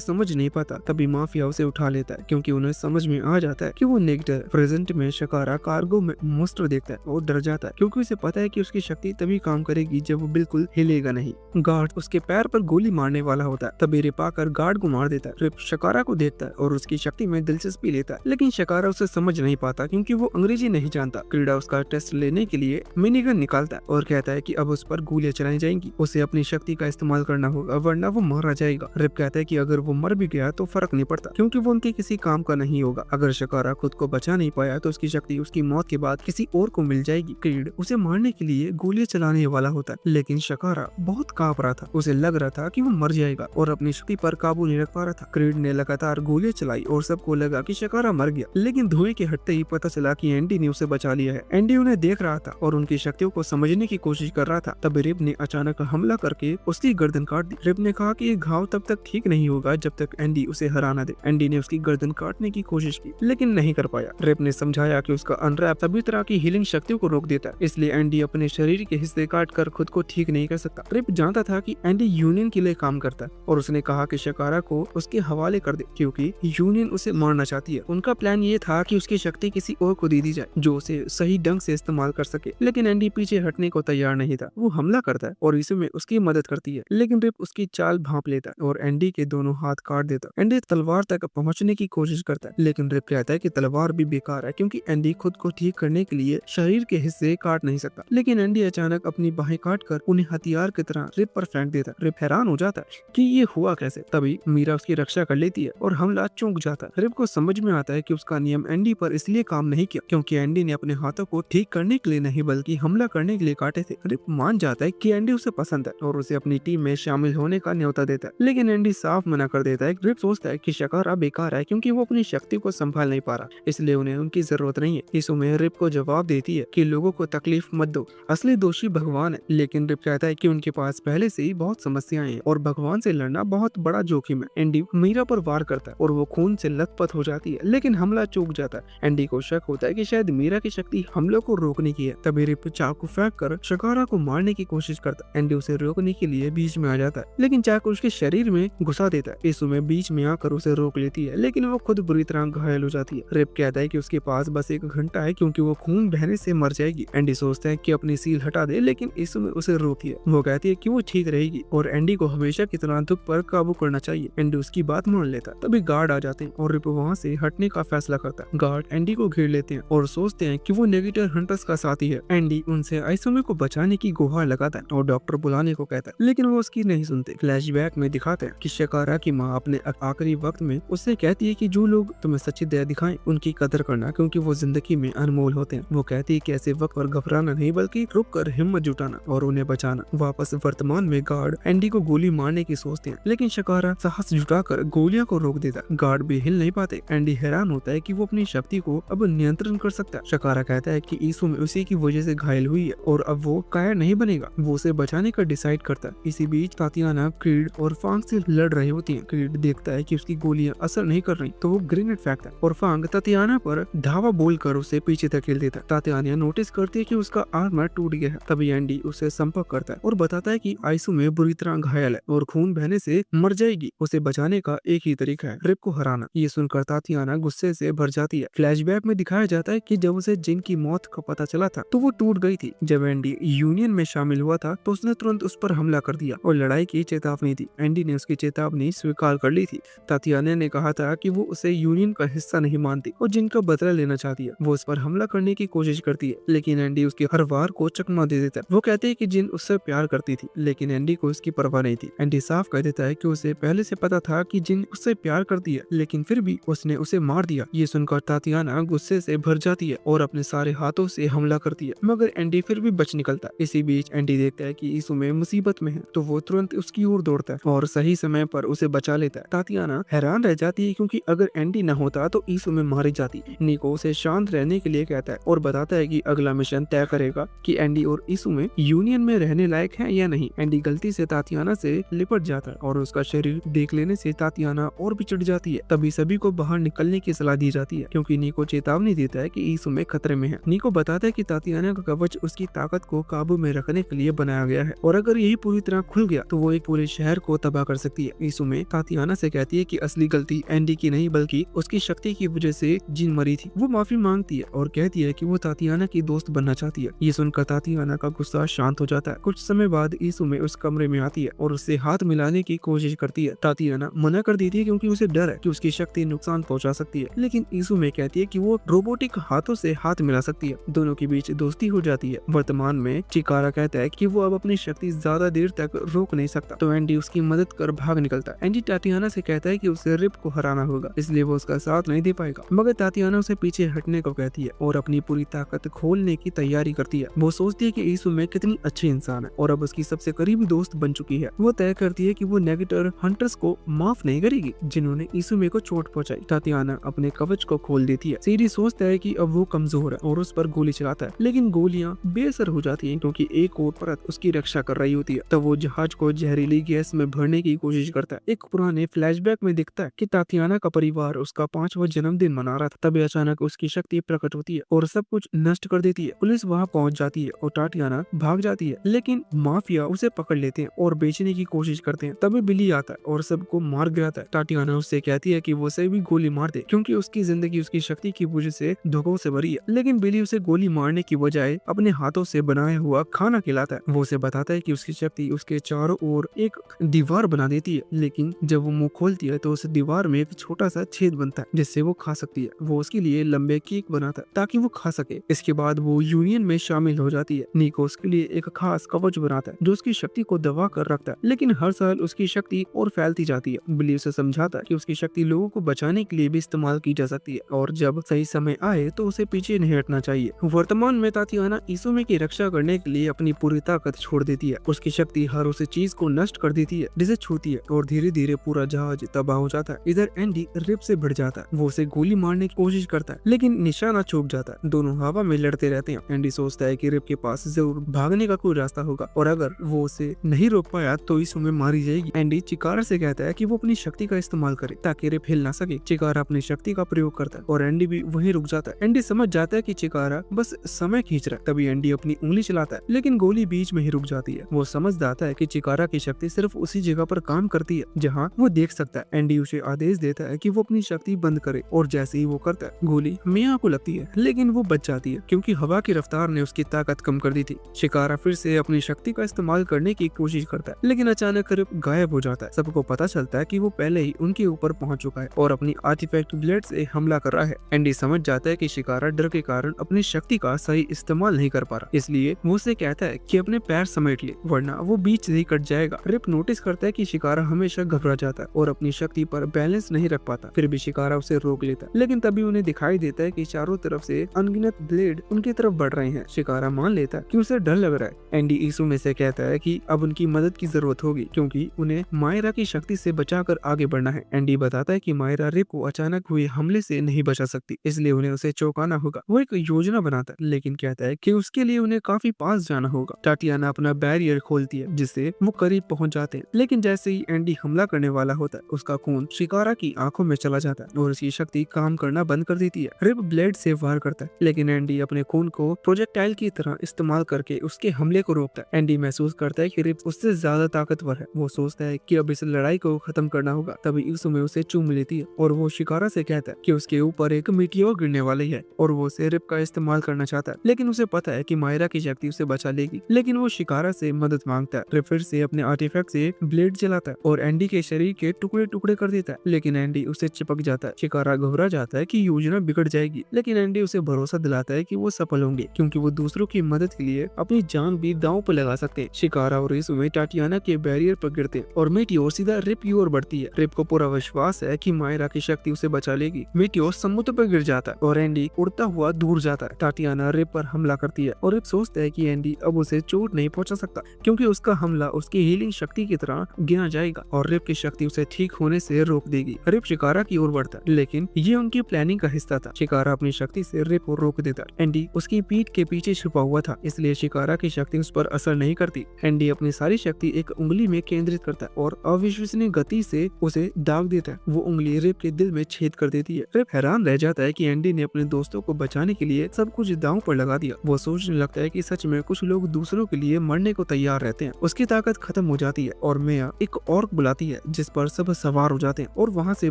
समझ नहीं पाता। तभी माफिया उसे उठा लेता है क्योंकि उन्हें समझ में आ जाता है कि वो नेगेटर प्रेजेंट में शकारा कार्गो में मोस्टर देखता है और डर जाता है, क्योंकि उसे पता है कि उसकी शक्ति तभी काम करेगी जब वो बिल्कुल हिलेगा नहीं। गार्ड उसके पैर पर गोली मारने वाला होता है, तभी रिप आकर गार्ड को मार देता है। रिप शकारा को देखता है और उसकी शक्ति में दिलचस्पी लेता है, लेकिन शकारा उसे समझ नहीं पाता क्योंकि वो अंग्रेजी नहीं जानता। क्रीडा उसका टेस्ट लेने के लिए मिनीगन निकालता है और कहता है कि अब उस पर गोलियां चलाई जाएंगी। उसे अपनी शक्ति का इस्तेमाल करना होगा वरना वो मारा जाएगा। रिप कहता है कि अगर वो मर भी गया तो फर्क नहीं पड़ता क्योंकि वो उनके किसी काम का नहीं होगा। अगर शिकारा खुद को बचा नहीं पाया तो उसकी शक्ति उसकी मौत के बाद किसी और को मिल जाएगी। क्रीड उसे मारने के लिए गोलियां चलाने वाला होता है, लेकिन शिकारा बहुत कांप रहा था। उसे लग रहा था कि वो मर जाएगा और अपनी शक्ति पर काबू नहीं रख पा रहा था। क्रीड ने लगातार गोलियां चलाई और सबको लगा कि शिकारा मर गया, लेकिन धुएं के हटते ही पता चला कि एंडी ने उसे बचा लिया है। एंडी उन्हें देख रहा था और उनकी शक्तियों को समझने की कोशिश कर रहा था। तब रिप ने अचानक हमला करके उसकी गर्दन काट दी। रिप ने कहा कि ये घाव तब तक ठीक नहीं होगा जब तक एंडी उसे हरा ना दे। एंडी ने उसकी गर्दन काटने की कोशिश की, लेकिन नहीं कर पाया। रिप ने समझाया कि उसका अनरैप सभी तरह की हीलिंग शक्तियों को रोक देता है, इसलिए एंडी अपने शरीर के हिस्से काट कर खुद को ठीक नहीं कर सकता। रिप जानता था कि एंडी यूनियन के लिए काम करता है और उसने कहा कि शिकारा को उसके हवाले कर दे, क्योंकि यूनियन उसे मारना चाहती है। उनका प्लान ये था कि उसकी शक्ति किसी और को दे दी जाए जो उसे सही ढंग से इस्तेमाल कर सके, लेकिन एंडी पीछे हटने को तैयार नहीं था। वो हमला करता है और इसमें उसकी मदद करती है, लेकिन रिप उसकी चाल भांप लेता है और एंडी के दोनों हाथ काट देता है। एंडी तलवार तक पहुंचने की कोशिश करता है, लेकिन रिप कहता है कि तलवार भी बेकार है, क्योंकि एंडी खुद को ठीक करने के लिए शरीर के हिस्से काट नहीं सकता। लेकिन एंडी अचानक अपनी बाहें काट कर उन्हें हथियार की तरह रिप पर फेंक देता है। रिप हैरान हो जाता है कि ये हुआ कैसे। तभी मीरा उसकी रक्षा कर लेती है और हमला चूक जाता है। रिप को समझ में आता है कि उसका नियम एंडी पर इसलिए काम नहीं किया क्योंकि एंडी ने अपने हाथों को ठीक करने के लिए नहीं बल्कि हमला करने के लिए काटे थे। रिप मान जाता है कि एंडी उसे पसंद है और उसे अपनी टीम में शामिल होने का न्योता देता है, लेकिन एंडी साफ मना कर देता है। रिप सोचता है कि शिकारा बेकार है क्योंकि वो अपनी शक्ति को संभाल नहीं पा रहा, इसलिए उन्हें उनकी जरूरत नहीं है। इस उम्र रिप को जवाब देती है कि लोगों को तकलीफ मत दो, असली दोषी भगवान है। लेकिन रिप कहता है कि उनके पास पहले से ही बहुत समस्याएं हैं और भगवान से लड़ना बहुत बड़ा जोखिम है। एंडी मीरा पर वार करता है और वो खून से लथपथ हो जाती है, लेकिन हमला चूक जाता है। एंडी को शक होता है कि शायद मीरा की शक्ति हमलों को रोकने की है। तभी रिप चाकू फेंक कर शिकारा को मारने की कोशिश करता है। एंडी उसे रोकने के लिए बीच में आ जाता है, लेकिन चाकू उसके शरीर में घुसा देता है। इस समय बीच में आकर उसे रोक लेती है, लेकिन वो खुद बुरी तरह घायल हो जाती है। रिप कहता है कि उसके पास बस 1 घंटा है क्योंकि वो खून बहने से मर जाएगी। एंडी सोचता है कि अपनी सील हटा दे, लेकिन इस समय उसे रोकती है। वो कहती है कि वो ठीक रहेगी और एंडी को हमेशा की तरह दुख पर काबू करना चाहिए। एंडी उसकी बात मान लेता है। तभी गार्ड आ जाते हैं और रिप वहाँ से हटने का फैसला करता है। गार्ड एंडी को घेर लेते हैं और सोचते हैं कि वो नेगेटिव हंटर्स का साथी है। एंडी उनसे आइसोमे को बचाने की गुहार लगाता है और डॉक्टर बुलाने को कहता है, लेकिन वो उसकी नहीं सुनते। फ्लैशबैक में दिखाते हैं कि शिकारा की माँ अपने आखिरी वक्त में उससे कहती है कि जो लोग तुम्हें सच्ची दया दिखाएं उनकी कदर करना, क्योंकि वो जिंदगी में अनमोल होते हैं। वो कहती है कि ऐसे वक्त पर घबराना नहीं बल्कि रुक कर हिम्मत जुटाना और उन्हें बचाना। वापस वर्तमान में गार्ड एंडी को गोली मारने की सोचते हैं, लेकिन शिकारा साहस जुटाकर गोलियां को रोक देता है। गार्ड भी हिल नहीं पाते। एंडी हैरान होता है कि वो अपनी शक्ति को अब नियंत्रण कर सकता है। शिकारा कहता है कि ईसु में उसी की वजह से घायल हुई है और अब वो कायर नहीं बनेगा। वो उसे बचाने का डिसाइड करता है। इसी बीच तातियाना क्रीड और फांग से लड़ रही होती है। क्रीड देखता है कि उसकी गोलियां असर नहीं कर रही, तो वो ग्रेनेड फेंकता है और फांग तातियाना पर धावा बोलकर उसे पीछे धकेल देता है। तातियाना नोटिस करती है कि उसका आर्मर टूट गया है। तभी एंडी उसे संपर्क करता है और बताता है कि आइसु में बुरी तरह घायल है और खून बहने से मर जाएगी। उसे बचाने का एक ही तरीका है, रिप को हराना। ये सुनकर तातियाना गुस्से से भर जाती है। फ्लैशबैक में दिखाया जाता है कि जब उसे जिन की मौत का पता चला था तो वो टूट गई थी। जब एंडी यूनियन में शामिल हुआ था तो उसने तुरंत उस पर हमला कर दिया और लड़ाई की चेतावनी दी। एंडी ने उसकी चेतावनी स्वीकार कर ली थी। तातियाना ने कहा था कि वो उसे यूनियन का हिस्सा नहीं मानती और जिनका बदला लेना चाहती है। वो उस पर हमला करने की कोशिश करती है, लेकिन एंडी उसके हर वार को चकमा दे देता है। वो कहते हैं कि जिन उससे प्यार करती थी, लेकिन एंडी को उसकी परवाह नहीं थी। एंडी साफ कह देता है कि उसे पहले से पता था कि जिन उससे प्यार करती है, लेकिन फिर भी उसने उसे मार दिया। ये सुनकर तातियाना गुस्से से भर जाती है और अपने सारे हाथों से हमला करती है, मगर एंडी फिर भी बच निकलता है। इसी बीच एंडी देखता है कि ईसु में मुसीबत में है, तो वो तुरंत उसकी ओर दौड़ता है और सही समय पर उसे बचा लेता है। तातियाना हैरान रह जाती है क्योंकि अगर एंडी न होता तो ईसु में मारी जाती। निको उसे शांत रहने के लिए कहता है और बताता है कि अगला मिशन तय करेगा कि एंडी और ईसु में यूनियन में रहने लायक है या नहीं। एंडी गलती से तातियाना से लिपट जाता है और उसका शरीर देख लेने से तातियाना और भी चिढ़ जाती है। तभी सभी को बाहर निकलने की सलाह दी जाती है क्योंकि निको चेतावनी देता है कि ईसु में खतरे में है। निको बताता है कि तातियाना का कवच उसकी ताकत को काबू में रखने के लिए बनाया गया है और अगर यही पूरी तरह खुल गया तो वो एक पूरे शहर को तबाह कर सकती है। ईसु में तातियाना से कहती है कि असली गलती एंडी की नहीं बल्कि उसकी शक्ति की वजह से जिन मरी थी। वो माफी मांगती है और कहती है कि वो तातियाना की दोस्त बनना चाहती है। ये सुनकर तातियाना का गुस्सा शांत हो जाता है। कुछ समय बाद ईसु में उस कमरे में आती है और उससे हाथ मिलाने की कोशिश करती है। तातियाना मना कर देती है क्योंकि उसे डर है कि उसकी शक्ति नुकसान पहुंचा सकती है, लेकिन ईसु में कहती है कि वो रोबोटिक हाथों से हाथ मिला सकती है। दोनों के बीच दोस्ती हो जाती है। वर्तमान में चिकारा कहता है कि वो अब अपनी शक्ति ज्यादा देर तक रोक नहीं सकता, तो एंडी उसकी मदद कर भाग निकलता है। एंडी तातियाना से कहता है कि उसे रिप को हराना होगा होगा, इसलिए वो उसका साथ नहीं दे पाएगा। मगर तातियाना उसे पीछे हटने को कहती है और अपनी पूरी ताकत खोलने की तैयारी करती है। वो सोचती है कि इसुमे कितनी अच्छी इंसान है और अब उसकी सबसे करीबी दोस्त बन चुकी है। वो तय करती है कि वो नेगेटर हंटर्स को माफ नहीं करेगी जिन्होंने इसुमे को चोट पहुंचाई। तातियाना अपने कवच को खोल देती है। सीरी सोचता है कि अब वो कमजोर है और उस पर गोली चलाता है, लेकिन गोलियां बेअसर हो जाती हैं क्योंकि एक और परत उसकी रक्षा कर रही होती है। तब वो जहाज को जहरीली गैस में भरने की कोशिश करता है। एक पुराने फ्लैशबैक में दिखता है कि तातियाना का परिवार उसका 5वां जन्मदिन मना रहा था। तभी अचानक उसकी शक्ति प्रकट होती है और सब कुछ नष्ट कर देती है। पुलिस वहां पहुंच जाती है और तातियाना भाग जाती है, लेकिन माफिया उसे पकड़ लेते हैं और बेचने की कोशिश करते हैं। तभी बिली आता है और सबको मार गिराता है। तातियाना उससे कहती है कि वो उसे भी गोली मार दे क्योंकि उसकी जिंदगी उसकी शक्ति की वजह से धोखों से भरी है। लेकिन बिली उसे गोली मारने की बजाय अपने हाथों से बनाया हुआ खाना खिलाता है। वो उसे बताता है कि उसकी शक्ति उसके चारों ओर एक दीवार बना देती है, लेकिन जब वो मुंह खोलती है तो उस दीवार में एक छोटा सा छेद बनता है जिससे वो खा सकती है। वो उसके लिए लंबे केक बनाता है ताकि वो खा सके। इसके बाद वो यूनियन में शामिल हो जाती है। निको उसके लिए एक खास कवच बनाता है जो उसकी शक्ति को दबा कर रखता है, लेकिन हर साल उसकी शक्ति और फैलती जाती है। बिली उसे समझाता है कि उसकी शक्ति लोगों को बचाने के लिए भी इस्तेमाल की जा सकती है और जब सही समय आए तो उसे पीछे नहीं हटना चाहिए। वर्तमान में तातियाना इसुमे की रक्षा करने के लिए अपनी पूरी ताकत छोड़ देती है। उसकी शक्ति हर उस चीज को नष्ट कर देती है जिसे छूती है और धीरे धीरे पूरा जहाज तबाह हो जाता है। इधर एंडी रिप से भिड़ जाता है। वो उसे गोली मारने की कोशिश करता है, लेकिन निशाना चूक जाता है। दोनों हवा में लड़ते रहते हैं। एंडी सोचता है कि रिप के पास जरूर भागने का कोई रास्ता होगा और अगर वो उसे नहीं रोक पाया तो इसुमे मारी जाएगी। एंडी चिकारा से कहता है कि वो अपनी शक्ति का इस्तेमाल करे ताकि रिप हिल ना सके। चिकारा अपनी शक्ति का प्रयोग करता है और एंडी भी वहीं रुक जाता है। एंडी समझ जाता है कि चिकारा बस समय खींच रहा है। तभी एंडी अपनी उंगली चलाता है, लेकिन गोली बीच में ही रुक जाती है। वो समझ जाता है कि चिकारा की शक्ति सिर्फ उसी जगह पर काम करती है जहाँ वो देख सकता है। एंडी उसे आदेश देता है कि वो अपनी शक्ति बंद करे और जैसे ही वो करता है गोली मिया को लगती है, लेकिन वो बच जाती है क्योंकि हवा की रफ्तार ने उसकी ताकत कम कर दी थी। चिकारा फिर से अपनी शक्ति का इस्तेमाल करने की कोशिश करता है, लेकिन अचानक रिप गायब हो जाता है। सबको पता चलता है कि वो पहले ही उनके ऊपर पहुंच चुका है और अपनी आर्टिफैक्ट ब्लेड से हमला कर रहा है। एंडी समझ जाता है कि शिकारा डर के कारण अपनी शक्ति का सही इस्तेमाल नहीं कर पा रहा, इसलिए वो उसे कहता है कि अपने पैर समेट ले वरना वो बीच से ही कट जाएगा। रिप नोटिस करता है कि शिकारा हमेशा घबरा जाता है और अपनी शक्ति पर बैलेंस नहीं रख पाता। फिर भी शिकारा उसे रोक लेता है, लेकिन तभी उन्हें दिखाई देता है कि चारों तरफ से अनगिनत ब्लेड उनकी तरफ बढ़ रहे हैं। शिकारा मान लेता है कि उसे डर लग रहा है। एंडी इसुमे से कहता है कि अब उनकी मदद की जरूरत होगी क्योंकि उन्हें मायरा की शक्ति से बचाकर आगे बढ़ना है। एंडी बताता है कि मायरा रिप को अचानक हुए हमले से नहीं बचा सकती, इसलिए उन्हें उसे चौंकाना होगा। वो एक योजना बनाता है, लेकिन कहता है कि उसके लिए उन्हें काफी पास जाना होगा। तातियाना अपना बैरियर खोलती है जिससे वो करीब पहुंच जाते हैं, लेकिन जैसे ही एंडी हमला करने वाला होता है उसका खून शिकारा की आंखों में चला जाता है और उसकी शक्ति काम करना बंद कर देती है। रिप ब्लेड से वार करता है, लेकिन एंडी अपने खून को प्रोजेक्टाइल की तरह इस्तेमाल करके उसके हमले को रोकता है। एंडी महसूस करता है कि रिप उससे ज्यादा ताकतवर है। वो सोचता है कि अब इस लड़ाई को खत्म करना होगा। तभी इसुमे उसे चूम लेती है और वो शिकारा से कहता है कि उसके ऊपर एक मीटियोर गिरने वाली है और वो उसे रिप का इस्तेमाल करना चाहता है, लेकिन उसे पता है कि मायरा की शक्ति उसे बचा लेगी। लेकिन वो शिकारा से मदद मांगता है। रिप फिर से अपने आर्टिफैक्ट से ब्लेड चलाता है और एंडी के शरीर के टुकड़े टुकड़े कर देता है, लेकिन एंडी उसे चिपक जाता है। शिकारा घबरा जाता है कि योजना बिगड़ जाएगी, लेकिन एंडी उसे भरोसा दिलाता है कि वो सफल होंगे क्योंकि वो दूसरों की मदद के लिए अपनी जान भी दांव पर लगा सकते हैं। शिकारा और इसुमे तातियाना के बैरियर पर गिरते हैं और मीटियोर सीधा रिप की ओर बढ़ती है। रिप को पूरा विश्वास है कि मायरा की शक्ति उसे बचा लेगी। मीटियोर समुद्र पर गिर जाता है और एंडी उड़ता हुआ दूर जाता है। तातियाना रिप पर हमला करती है और रिप सोचता है कि एंडी अब उसे चोट नहीं पहुंचा सकता क्योंकि उसका हमला उसकी हीलिंग शक्ति की तरह गिना जाएगा और रिप की शक्ति उसे ठीक होने से रोक देगी। रिप शिकारा की ओर बढ़ता है, लेकिन ये उनकी प्लानिंग का हिस्सा था। शिकारा अपनी शक्ति से रिप को रोक देता है। एंडी उसकी पीठ के पीछे छुपा हुआ था, इसलिए शिकारा की शक्ति उस पर असर नहीं करती। एंडी अपनी सारी शक्ति एक उंगली में केंद्रित करता है और अविश्वसनीय गति से उसे दाग देता है। वो उंगली रिप के दिल में छेद कर देती है। रिप हैरान रह जाता है कि एंडी ने अपने दोस्तों को बचाने के लिए सब कुछ दांव पर लगा दिया। वो सोचने लगता है कि सच में कुछ लोग दूसरों के लिए मरने को तैयार रहते हैं। उसकी ताकत खत्म हो जाती है और मेया एक ऑर्क बुलाती है जिस पर सब सवार हो जाते हैं और वहाँ से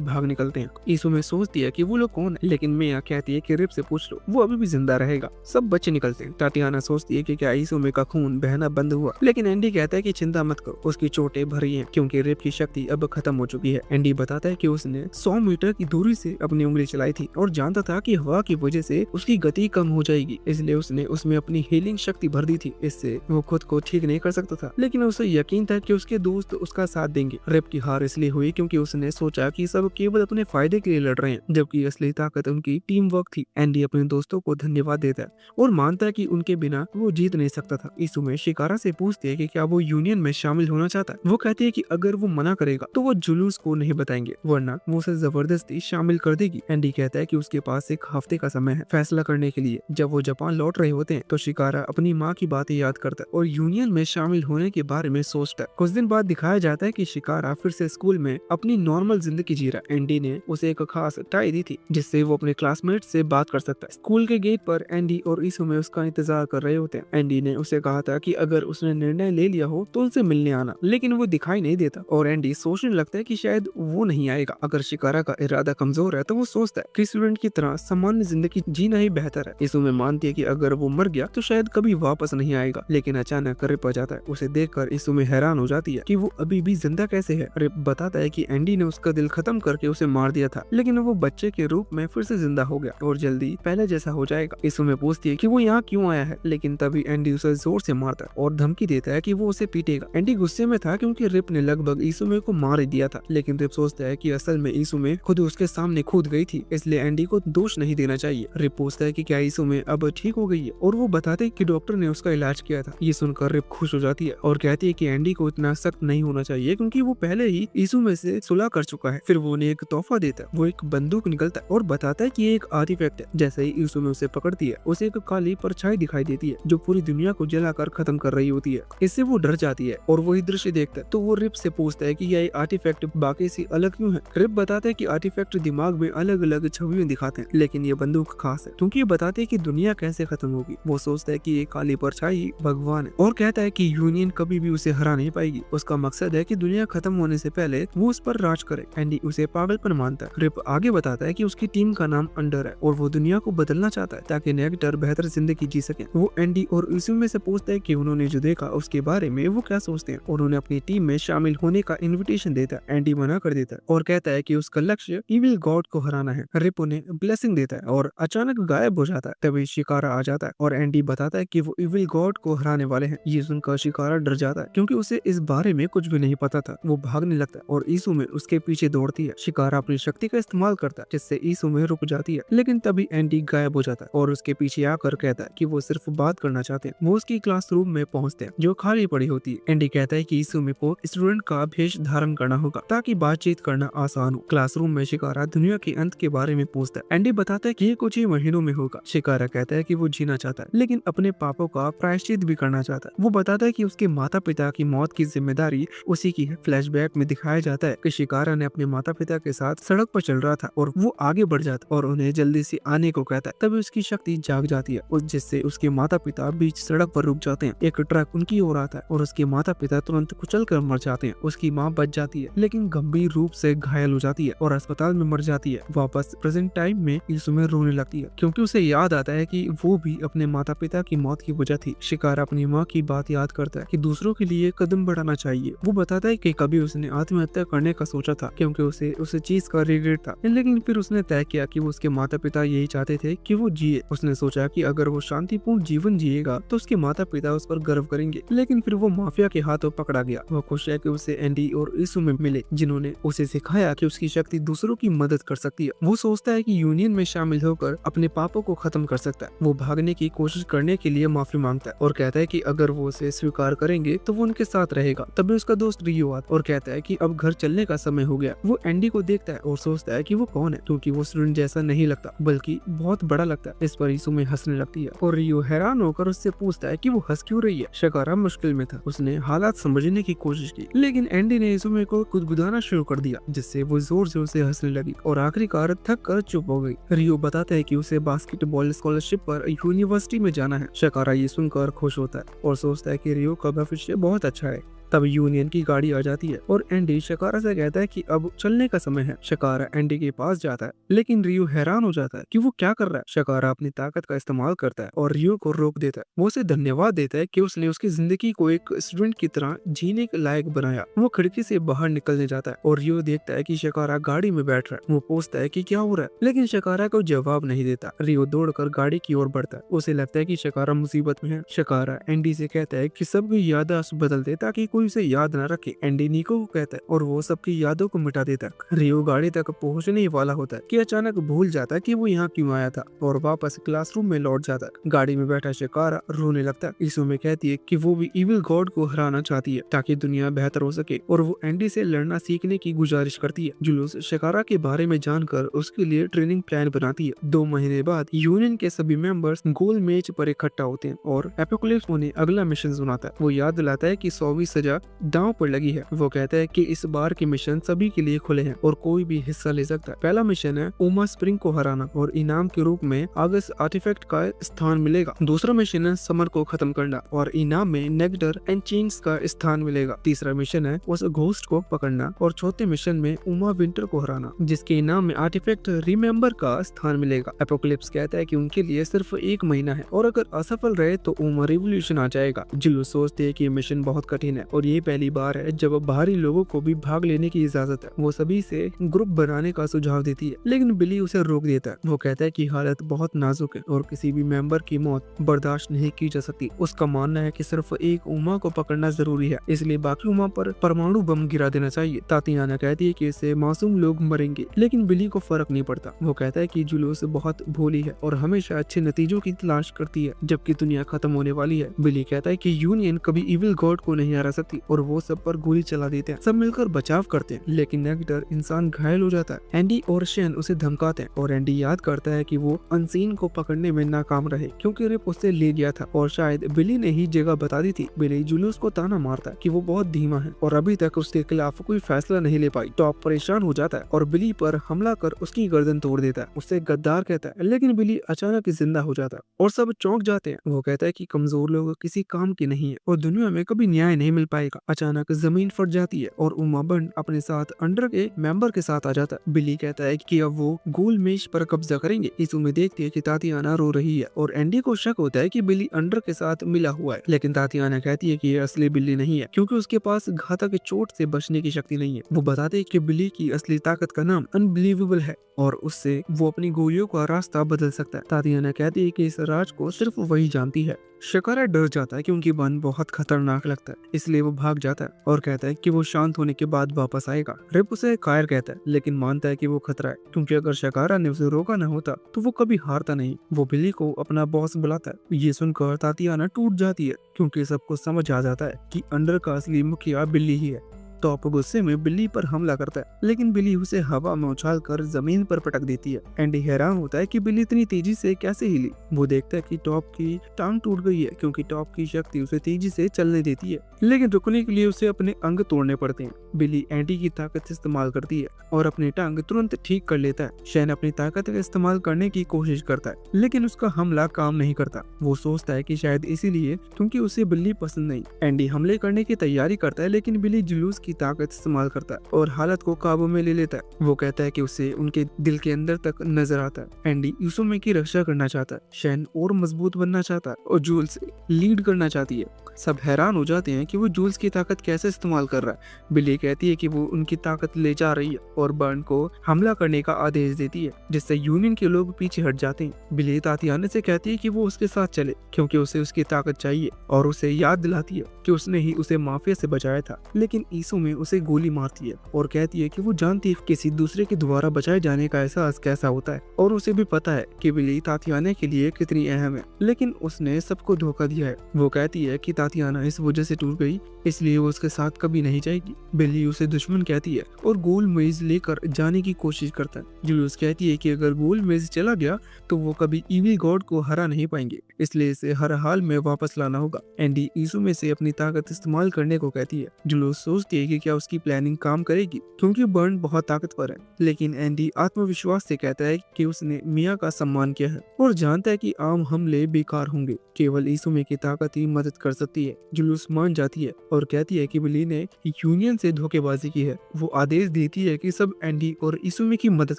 भाग निकलते हैं। इसुमे सोचती है कि वो लोग कौन है, लेकिन मेया कहती है कि रिप से पूछ लो, वो अभी भी जिंदा रहेगा। सब बच्चे निकलते हैं। तातियाना सोचती है कि क्या इसुमे का खून बहना बंद हुआ, लेकिन एंडी कहता है कि चिंता मत करो, उसकी चोटें भरी हैं क्योंकि रिप की शक्ति अब खत्म हो चुकी है। एंडी बताता है कि उसने 100 मीटर की दूरी से अपनी उंगली चलाई थी और जानता था कि हवा की वजह से उसकी गति कम हो जाएगी, इसलिए उसने उसमें अपनी हीलिंग शक्ति भर दी थी। इससे वो खुद को ठीक नहीं कर सकता था, लेकिन उसे यकीन था कि उसके दोस्त उसका साथ देंगे। रिप की हार इसलिए हुई क्योंकि उसने सोचा कि सब केवल अपने फायदे के लिए लड़ रहे हैं, जबकि असली ताकत उनकी टीम वर्क थी। एंडी अपने दोस्तों को धन्यवाद देता है और मानता है कि उनके बिना वो जीत नहीं सकता था। इसमें शिकारा से पूछती है कि क्या वो यूनियन में शामिल होना चाहता है। वो कहती है कि अगर वो मना करेगा तो वो जुलूस को नहीं बताएंगे, वरना वो उसे जबरदस्ती शामिल कर देगी। एंडी कहता है कि उसके पास एक हफ्ते का समय है फैसला करने के लिए। जब वो जापान लौट रहे होते हैं तो शिकारा अपनी माँ की बातें याद करता है और यूनियन में शामिल होने के बारे में सोचता है। कुछ दिन बाद दिखाया जाता है कि शिकारा फिर से स्कूल में अपनी नॉर्मल जिंदगी जी रहा है। एंडी ने उसे एक खास टाई दी थी जिससे वो अपने क्लासमेट से बात कर सकता है। स्कूल के गेट पर एंडी और इसुमे उसका इंतजार कर रहे होते हैं। एंडी ने उसे कहा था कि अगर उसने निर्णय ले लिया हो तो उनसे मिलने आना, लेकिन वो दिखाई नहीं देता और एंडी सोचने लगता है कि शायद वो नहीं आएगा। अगर शिकारा का इरादा कमजोर है तो वो सोचता है कि स्टूडेंट की तरह सामान्य जिंदगी जीना ही बेहतर है। इसुमे मानती है कि अगर वो मर गया तो शायद कभी वापस नहीं आएगा, लेकिन अचानक रिप आ जाता है। उसे देखकर इसुमे हैरान हो जाती है कि वो अभी भी जिंदा कैसे है। रिप बताता है कि एंडी ने उसका दिल खत्म करके उसे मार दिया था, लेकिन वो बच्चे के रूप में फिर से जिंदा हो गया और जल्दी पहले जैसा हो जाएगा। इसुमे पूछती है कि वो यहाँ क्यों आया है, लेकिन तभी एंडी उसे जोर से मारता है और धमकी देता है कि वो उसे पीटेगा। एंडी गुस्से में था क्योंकि रिप ने लगभग इसुमे को मार ही दिया था, लेकिन रिप सोचता है कि असल में इसुमे खुद उसके सामने कूद गई थी, इसलिए एंडी को दोष नहीं देना चाहिए। रिप पूछता है कि क्या इसुमे अब ठीक हो गई है और वो बताते हैं कि डॉक्टर ने उसका इलाज किया था। ये सुनकर रिप खुश हो जाती है और कहती है कि एंडी को इतना सख्त नहीं होना चाहिए क्योंकि वो पहले ही इसुमे से सुलह कर चुका है। फिर वो उन्हें एक तोहफा देता है। वो एक बंदूक निकलता है और बताता है कि ये एक आर्टिफैक्ट है। जैसे ही इसुमे उसे पकड़ती है उसे एक काली परछाई दिखाई देती है जो पूरी दुनिया को जलाकर खत्म कर रही होती है। इससे वो डर जाती है और वही दृश्य देखता है तो वो रिप से पूछता है कि यह आर्टिफैक्ट बाकी से अलग क्यों है। रिप बताता है कि आर्टिफैक्ट दिमाग में अलग अलग छवियां दिखाते हैं, लेकिन ये बंदूक खास है क्योंकि ये बताते हैं कि दुनिया कैसे खत्म होगी। वो सोचता है कि ये काली परछाई भगवान है और कहता है कि यूनियन कभी भी उसे हरा नहीं पाएगी। उसका मकसद है कि दुनिया खत्म होने से पहले वो उस पर राज करे। एंडी उसे पागलपन मानता है। रिप आगे बताता है कि उसकी टीम का नाम अंडर है और वो दुनिया को बदलना चाहता है ताकि नेगेटर बेहतर जिंदगी जी सके। वो एंडी और इसुमे से पूछता है कि उन्होंने जो देखा उसके बारे में वो क्या सोचते हैं और उन्हें अपनी टीम में शामिल होने का इन्विटेशन देता है। एंडी मना कर देता है और कहता है कि उसका लक्ष्य इविल गॉड को हराना है। रिप उन्हें ब्लेसिंग देता है और अचानक गायब हो जाता है। तभी शिकारा आ जाता है और एंडी बताता है कि वो इविल गॉड को हराने वाले हैं। ये सुनकर शिकारा डर जाता है क्योंकि उसे इस बारे में कुछ भी नहीं पता था। वो भागने लगता है और इसुमे उसके पीछे दौड़ती है। शिकारा अपनी शक्ति का इस्तेमाल करता है जिससे इसुमे रुक जाती है, लेकिन तभी एंडी गायब हो जाता है और उसके पीछे आकर कहता है कि वो सिर्फ बात करना चाहते हैं। वो उसकी क्लासरूम में पहुंचते हैं जो खाली पड़ी होती है। एंडी कहता है कि इसुमे को स्टूडेंट का भेष धारण करना होगा ताकि बातचीत करना आसान हो। क्लासरूम में शिकारा दुनिया के अंत के बारे में पूछता है। एंडी बताता है कि ये कुछ ही महीनों में होगा। शिकारा कहता है कि वो जीना चाहता है लेकिन अपने पापों का प्रायश्चित भी करना चाहता है। वो बताता है कि उसके माता पिता की मौत की जिम्मेदारी उसी की है। फ्लैशबैक में दिखाया जाता है कि शिकारा ने अपने माता पिता के साथ सड़क पर चल रहा था और वो आगे बढ़ जाता और उन्हें जल्दी से आने को कहता है। तभी उसकी शक्ति जाग जाती है जिससे उसके माता पिता बीच सड़क पर रुक जाते हैं। एक ट्रक उनकी ओर आता है और उसके माता पिता तुरंत कुचल कर मर जाते हैं। उसकी माँ बच जाती है लेकिन गंभीर रूप से घायल हो जाती है और अस्पताल में मर जाती है। वापस प्रेजेंट टाइम में इसुमे रोने लगती है क्योंकि उसे याद आता है कि वो भी अपने माता पिता की मौत की वजह थी। शिकारा अपनी माँ की बात याद करता है कि दूसरों के लिए कदम बढ़ाना चाहिए। वो बताता है कि कभी उसने आत्महत्या करने का सोचा था क्योंकि उसे उस चीज का रिग्रेट था, लेकिन फिर उसने तय किया कि वो उसके माता पिता यही चाहते थे कि वो जिए। उसने सोचा कि अगर वो शांतिपूर्ण जीवन जिएगा तो उसके माता पिता उस पर गर्व करेंगे, लेकिन फिर वो माफिया के हाथों पकड़ा गया। वो खुश है कि उसे एंडी और इसुमे मिले जिन्होंने उसे सिखाया कि उसकी शक्ति दूसरों की मदद कर सकती है। वो सोचता है कि यूनियन में शामिल होकर अपने पापों को खत्म कर सकता है। वो भागने की कोशिश करने के लिए माफी मांगता है और कहता है कि अगर वो उसे स्वीकार करेंगे तो वो उनके साथ रहेगा। तभी उसका दोस्त रियो आता और कहता है कि अब घर चलने का समय हो गया। वो एंडी को देखता है और सोचता है कि वो कौन है क्योंकि वो स्टूडेंट जैसा नहीं लगता बल्कि बहुत बड़ा लगता है। इस पर इसुमे हंसने लगती है और रियो हैरान होकर उससे पूछता है कि वो हंस क्यों रही है। शिकारा मुश्किल में था। उसने हालात समझने की कोशिश की लेकिन एंडी ने इसुमे को गुदगुदाना शुरू कर दिया जिससे वो जोर जोर से हंसने लगी और आखिरकार थक कर चुप हो गई। रियो बताता है कि उसे बास्केटबॉल स्कॉलरशिप पर यूनिवर्सिटी में जाना है। शिकारा ये सुनकर खुश होता है और सोचता है कि रियो का भविष्य बहुत अच्छा है। तब यूनियन की गाड़ी आ जाती है और एंडी शिकारा से कहता है कि अब चलने का समय है। शिकारा एंडी के पास जाता है लेकिन रियो हैरान हो जाता है कि वो क्या कर रहा है। शिकारा अपनी ताकत का इस्तेमाल करता है और रियो को रोक देता है। वो उसे धन्यवाद देता है कि उसने उसकी जिंदगी को एक स्टूडेंट की तरह जीने के लायक बनाया। वो खिड़की से बाहर निकलने जाता है और रियो देखता है कि शिकारा गाड़ी में बैठ रहा है। वो पूछता है कि क्या हो रहा है, लेकिन शिकारा को जवाब नहीं देता। रियो दौड़कर गाड़ी की ओर बढ़ता है। उसे लगता है कि शिकारा मुसीबत में है। शिकारा एंडी से कहता है कि सब याददाश्त बदल दे ताकि कोई उसे याद न रखे। एंडी निको को कहता है और वो सबकी यादों को मिटा देता है। रियो गाड़ी तक पहुंचने ही वाला होता है कि अचानक भूल जाता है कि वो यहाँ क्यों आया था और वापस क्लासरूम में लौट जाता है। गाड़ी में बैठा शिकारा रोने लगता है। इसुमे कहती है कि वो भी इविल गॉड को हराना चाहती है ताकि दुनिया बेहतर हो सके और वो एंडी से लड़ना सीखने की गुजारिश करती है। जुलूस शिकारा के बारे में जानकर उसके लिए ट्रेनिंग प्लान बनाती है। 2 महीने बाद यूनियन के सभी मेंबर्स गोल मेज पर इकट्ठा होते हैं और एपोकलिप्स उन्हें अगला मिशन सुनाता है। वो याद दिलाता है कि 100वीं सजा दांव पर लगी है। वो कहता है कि इस बार के मिशन सभी के लिए खुले हैं और कोई भी हिस्सा ले सकता है। पहला मिशन है ओमा स्प्रिंग को हराना और इनाम के रूप में आगस्ट आर्टिफैक्ट का स्थान मिलेगा। दूसरा मिशन है समर को खत्म करना और इनाम में नेक्टर एंड चिंग्स का स्थान मिलेगा। तीसरा मिशन है उस घोस्ट को पकड़ना और चौथे मिशन में उमा विंटर को हराना जिसके इनाम में आर्टिफैक्ट रिमेम्बर का स्थान मिलेगा। एपोकलिप्स कहता है कि उनके लिए सिर्फ 1 महीना है और अगर असफल रहे तो उमा रिवॉल्यूशन आ जाएगा। जुलूस सोचते है कि ये मिशन बहुत कठिन है और ये पहली बार है जब बाहरी लोगों को भी भाग लेने की इजाजत है। वो सभी से ग्रुप बनाने का सुझाव देती है लेकिन बिली उसे रोक देता है। वो कहता है कि हालत बहुत नाजुक है और किसी भी मेंबर की मौत बर्दाश्त नहीं की जा सकती। उसका मानना है कि सिर्फ एक उमा को पकड़ना जरूरी है, इसलिए बाकी उमा पर परमाणु बम गिरा देना चाहिए। तातियाना कहती है कि इससे मासूम लोग मरेंगे लेकिन बिली को फर्क नहीं पड़ता। वो कहता है कि जुलूस बहुत भोली है और हमेशा अच्छे नतीजों की तलाश करती है जबकि दुनिया खत्म होने वाली है। बिली कहता है कि यूनियन कभी इविल गॉड को नहीं हरा सकती और वो सब पर गोली चला देते हैं। सब मिलकर बचाव करते हैं लेकिन नेक्टर इंसान घायल हो जाता है। एंडी और शेन उसे धमकाते हैं और एंडी याद करता है कि वो अनसीन को पकड़ने में नाकाम रहे क्योंकि रिप उससे ले गया था और शायद बिली ने ही जगह बता दी थी। बिली जुलूस को ताना मारता है कि वो बहुत धीमा है और अभी तक उसके खिलाफ कोई फैसला नहीं ले पाई। टॉप परेशान हो जाता है और बिली पर हमला कर उसकी गर्दन तोड़ देता है। उससे गद्दार कहता है लेकिन बिली अचानक जिंदा हो जाता है और सब चौंक जाते हैं। वो कहता है कि कमजोर लोग किसी काम के नहीं है और दुनिया में कभी न्याय नहीं मिल पाएगा। अचानक जमीन फट जाती है और उमा बंड अपने साथ अंडर के मेंबर के साथ आ जाता है। बिली कहता है कि अब वो गोल मेज पर कब्जा करेंगे। इस उम्मीद देखती है कि तातियाना रो रही है और एंडी को शक होता है कि बिली अंडर के साथ मिला हुआ है लेकिन तातियाना कहती है कि ये असली बिल्ली नहीं है क्योंकि उसके पास घातक चोट से बचने की शक्ति नहीं है। वो बताते हैं कि बिल्ली की असली ताकत का नाम अनबिलीवेबल है और उससे वो अपनी गोलियों का रास्ता बदल सकता है। तातियाना कहती है कि इस राज को सिर्फ वही जानती है। शिकारा डर जाता है क्योंकि वन बहुत खतरनाक लगता है इसलिए वो भाग जाता है और कहता है कि वो शांत होने के बाद वापस आएगा। रिप उसे कायर कहता है लेकिन मानता है कि वो खतरा है क्योंकि अगर शिकारा ने उसे रोका न होता तो वो कभी हारता नहीं। वो बिल्ली को अपना बॉस बुलाता है। ये सुनकर तातियाना टूट जाती है क्योंकि सबको समझ आ जाता है कि अंडर का असली मुखिया बिल्ली ही है। टॉप गुस्से में बिल्ली पर हमला करता है लेकिन बिल्ली उसे हवा में उछाल कर जमीन पर पटक देती है। एंडी हैरान होता है कि बिल्ली इतनी तेजी से कैसे हिली। वो देखता है कि टॉप की टांग टूट गई है क्योंकि टॉप की शक्ति उसे तेजी से चलने देती है लेकिन रुकने के लिए उसे अपने अंग तोड़ने पड़ते हैं। बिल्ली एंडी की ताकत इस्तेमाल करती है और अपनी टांग तुरंत ठीक कर लेता है। शैन अपनी ताकत का इस्तेमाल करने की कोशिश करता है लेकिन उसका हमला काम नहीं करता। वो सोचता है कि शायद इसीलिए क्योंकि उसे बिल्ली पसंद नहीं। एंडी हमले करने की तैयारी करता है लेकिन बिल्ली जुलूस की ताकत इस्तेमाल करता है और हालत को काबू में ले लेता है। वो कहता है कि उसे उनके दिल के अंदर तक नजर आता है। एंडी यूसुमे की रक्षा करना चाहता है। शैन और मजबूत बनना चाहता है और जूल्स लीड करना चाहती है। सब हैरान हो जाते हैं कि वो जूल्स की ताकत कैसे इस्तेमाल कर रहा है। बिल्ली कहती है कि वो उनकी ताकत ले जा रही है और बर्न को हमला करने का आदेश देती है जिससे यूनियन के लोग पीछे हट जाते हैं। बिल्ली तातियाना से कहती है कि वो उसके साथ चले क्योंकि उसे उसकी ताकत चाहिए और उसे याद दिलाती है कि उसने ही उसे माफिया से बचाया था। लेकिन ईसुमे उसे गोली मारती है और कहती है कि वो जानती है किसी दूसरे के द्वारा बचाए जाने का एहसास कैसा होता है और उसे भी पता है कि बिल्ली तातियाना के लिए कितनी अहम है लेकिन उसने सबको धोखा दिया है। वो कहती है कि तातियाना इस वजह से टूट गई इसलिए वो उसके साथ कभी नहीं जाएगी। बिल्ली उसे दुश्मन कहती है और गोल मेज लेकर जाने की कोशिश करता है। जुलूस कहती है कि अगर गोल मेज चला गया तो वो कभी इविल गॉड को हरा नहीं पाएंगे इसलिए इसे हर हाल में वापस लाना होगा। एंडी ईसुमे से अपनी ताकत इस्तेमाल करने को कहती है। जुलूस सोचती है कि क्या उसकी प्लानिंग काम करेगी क्योंकि बर्न बहुत ताकतवर है लेकिन एंडी आत्मविश्वास से कहता है कि उसने मिया का सम्मान किया है और जानता है कि आम हमले बेकार होंगे। केवल ईसुमे की ताकत ही मदद कर सकती है। जुलूस मान जाती है और कहती है कि बिल्ली ने यूनियन से धोखेबाजी की है। वो आदेश देती है कि सब एंडी और ईसुमे की मदद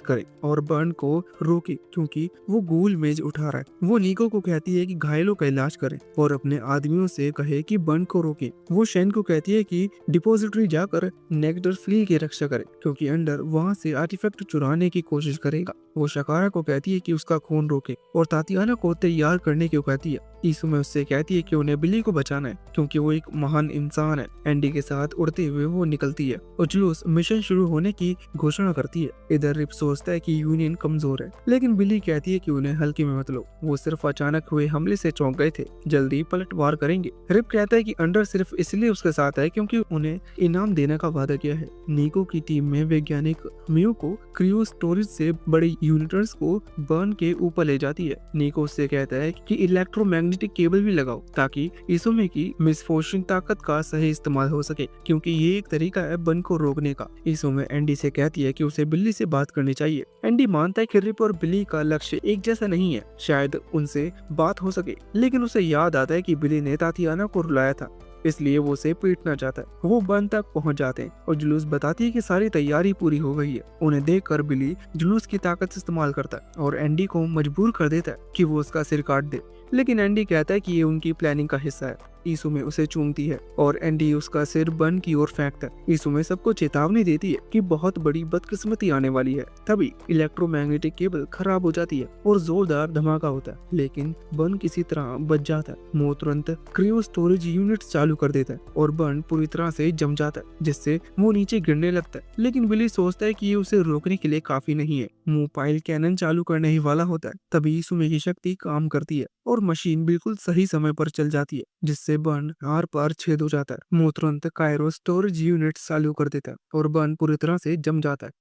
करें और बर्न को रोके क्योंकि वो गोल मेज उठा रहा है। वो निको को कहती है कि घायलों का इलाज करें और अपने आदमियों से कहे कि बर्न को रोके। वो शैन को कहती है कि डिपोजिटरी जाकर नेक्टर फील्ड की रक्षा करे क्योंकि अंडर वहां से आर्टिफैक्ट चुराने की कोशिश करेगा। वो शकारा को कहती है कि उसका खून रोके और तातियाना को तैयार करने को कहती है। ईसुमे उससे कहती है कि उन्हें बिली को बचाना है क्योंकि वो एक महान इंसान है। एंडी के साथ उड़ते हुए वो निकलती है और जुलूस मिशन शुरू होने की घोषणा करती है। इधर रिप सोचता है कि यूनियन कमजोर है, लेकिन बिली कहती है कि उन्हें हल्के में मत लो, वो सिर्फ अचानक हुए हमले से चौंक गए थे, जल्दी पलटवार करेंगे। रिप कहता है कि अंडर सिर्फ इसलिए उसके साथ है क्योंकि उन्हें इनाम देने का वादा किया है। निको की टीम में वैज्ञानिक मियो को क्रियो स्टोरेज से बड़े यूनिटर्स को बर्न के ऊपर ले जाती है। निको उससे कहता है कि इलेक्ट्रोमैग्नेटिक केबल भी लगाओ ताकि इसोमे की मिसफॉर्चून ताकत का सही इस्तेमाल हो सके, क्योंकि ये एक तरीका है बर्न को रोकने का। इसोमे एंडी से कहती है कि उसे बिल्ली से बात करनी चाहिए। एंडी मानता है कि रिप और बिली का लक्ष्य एक जैसा नहीं है, शायद उनसे बात हो सके, लेकिन उसे याद आता है कि बिली ने तातियाना को रुलाया था, इसलिए वो उसे पीटना चाहता है। वो बर्न तक पहुंच जाते हैं और जुलूस बताती है कि सारी तैयारी पूरी हो गई है। उन्हें देखकर बिली जुलूस की ताकत इस्तेमाल करता है और एंडी को मजबूर कर देता है कि वो उसका सिर काट दे, लेकिन एंडी कहता है कि ये उनकी प्लानिंग का हिस्सा है। इसुमे उसे चूमती है और एंडी उसका सिर बर्न की ओर फेंकता है। इसुमे सबको चेतावनी देती है कि बहुत बड़ी बदकिस्मती आने वाली है। तभी इलेक्ट्रोमैग्नेटिक केबल खराब हो जाती है और जोरदार धमाका होता है, लेकिन बर्न किसी तरह बच जाता है। वो तुरंत क्रियो स्टोरेज यूनिट चालू कर देता है और बर्न पूरी तरह से जम जाता है, जिससे वो नीचे गिरने लगता है। लेकिन बिली सोचता है कि ये उसे रोकने के लिए काफी नहीं है। वो पाइल कैनन चालू करने ही वाला होता है, तभी इसुमे की शक्ति काम करती है और मशीन बिल्कुल सही समय पर चल जाती है, जिससे बर्न आर पार छेद हो जाता है। वो तुरंत कायरो स्टोरेज यूनिट चालू कर देता है और बर्न पूरी तरह से जम जाता है।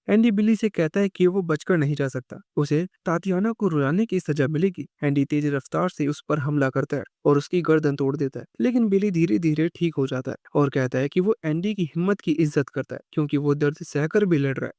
एंडी बिली से कहता है कि वो बचकर नहीं जा सकता, उसे तातियाना को रुलाने की सजा मिलेगी। एंडी तेज रफ्तार से उस पर हमला करता है और उसकी गर्दन तोड़ देता है, लेकिन बिली धीरे धीरे ठीक हो जाता है और कहता है कि वो एंडी की हिम्मत की इज्जत करता है क्योंकि वो दर्द सहकर भी लड़ रहा है।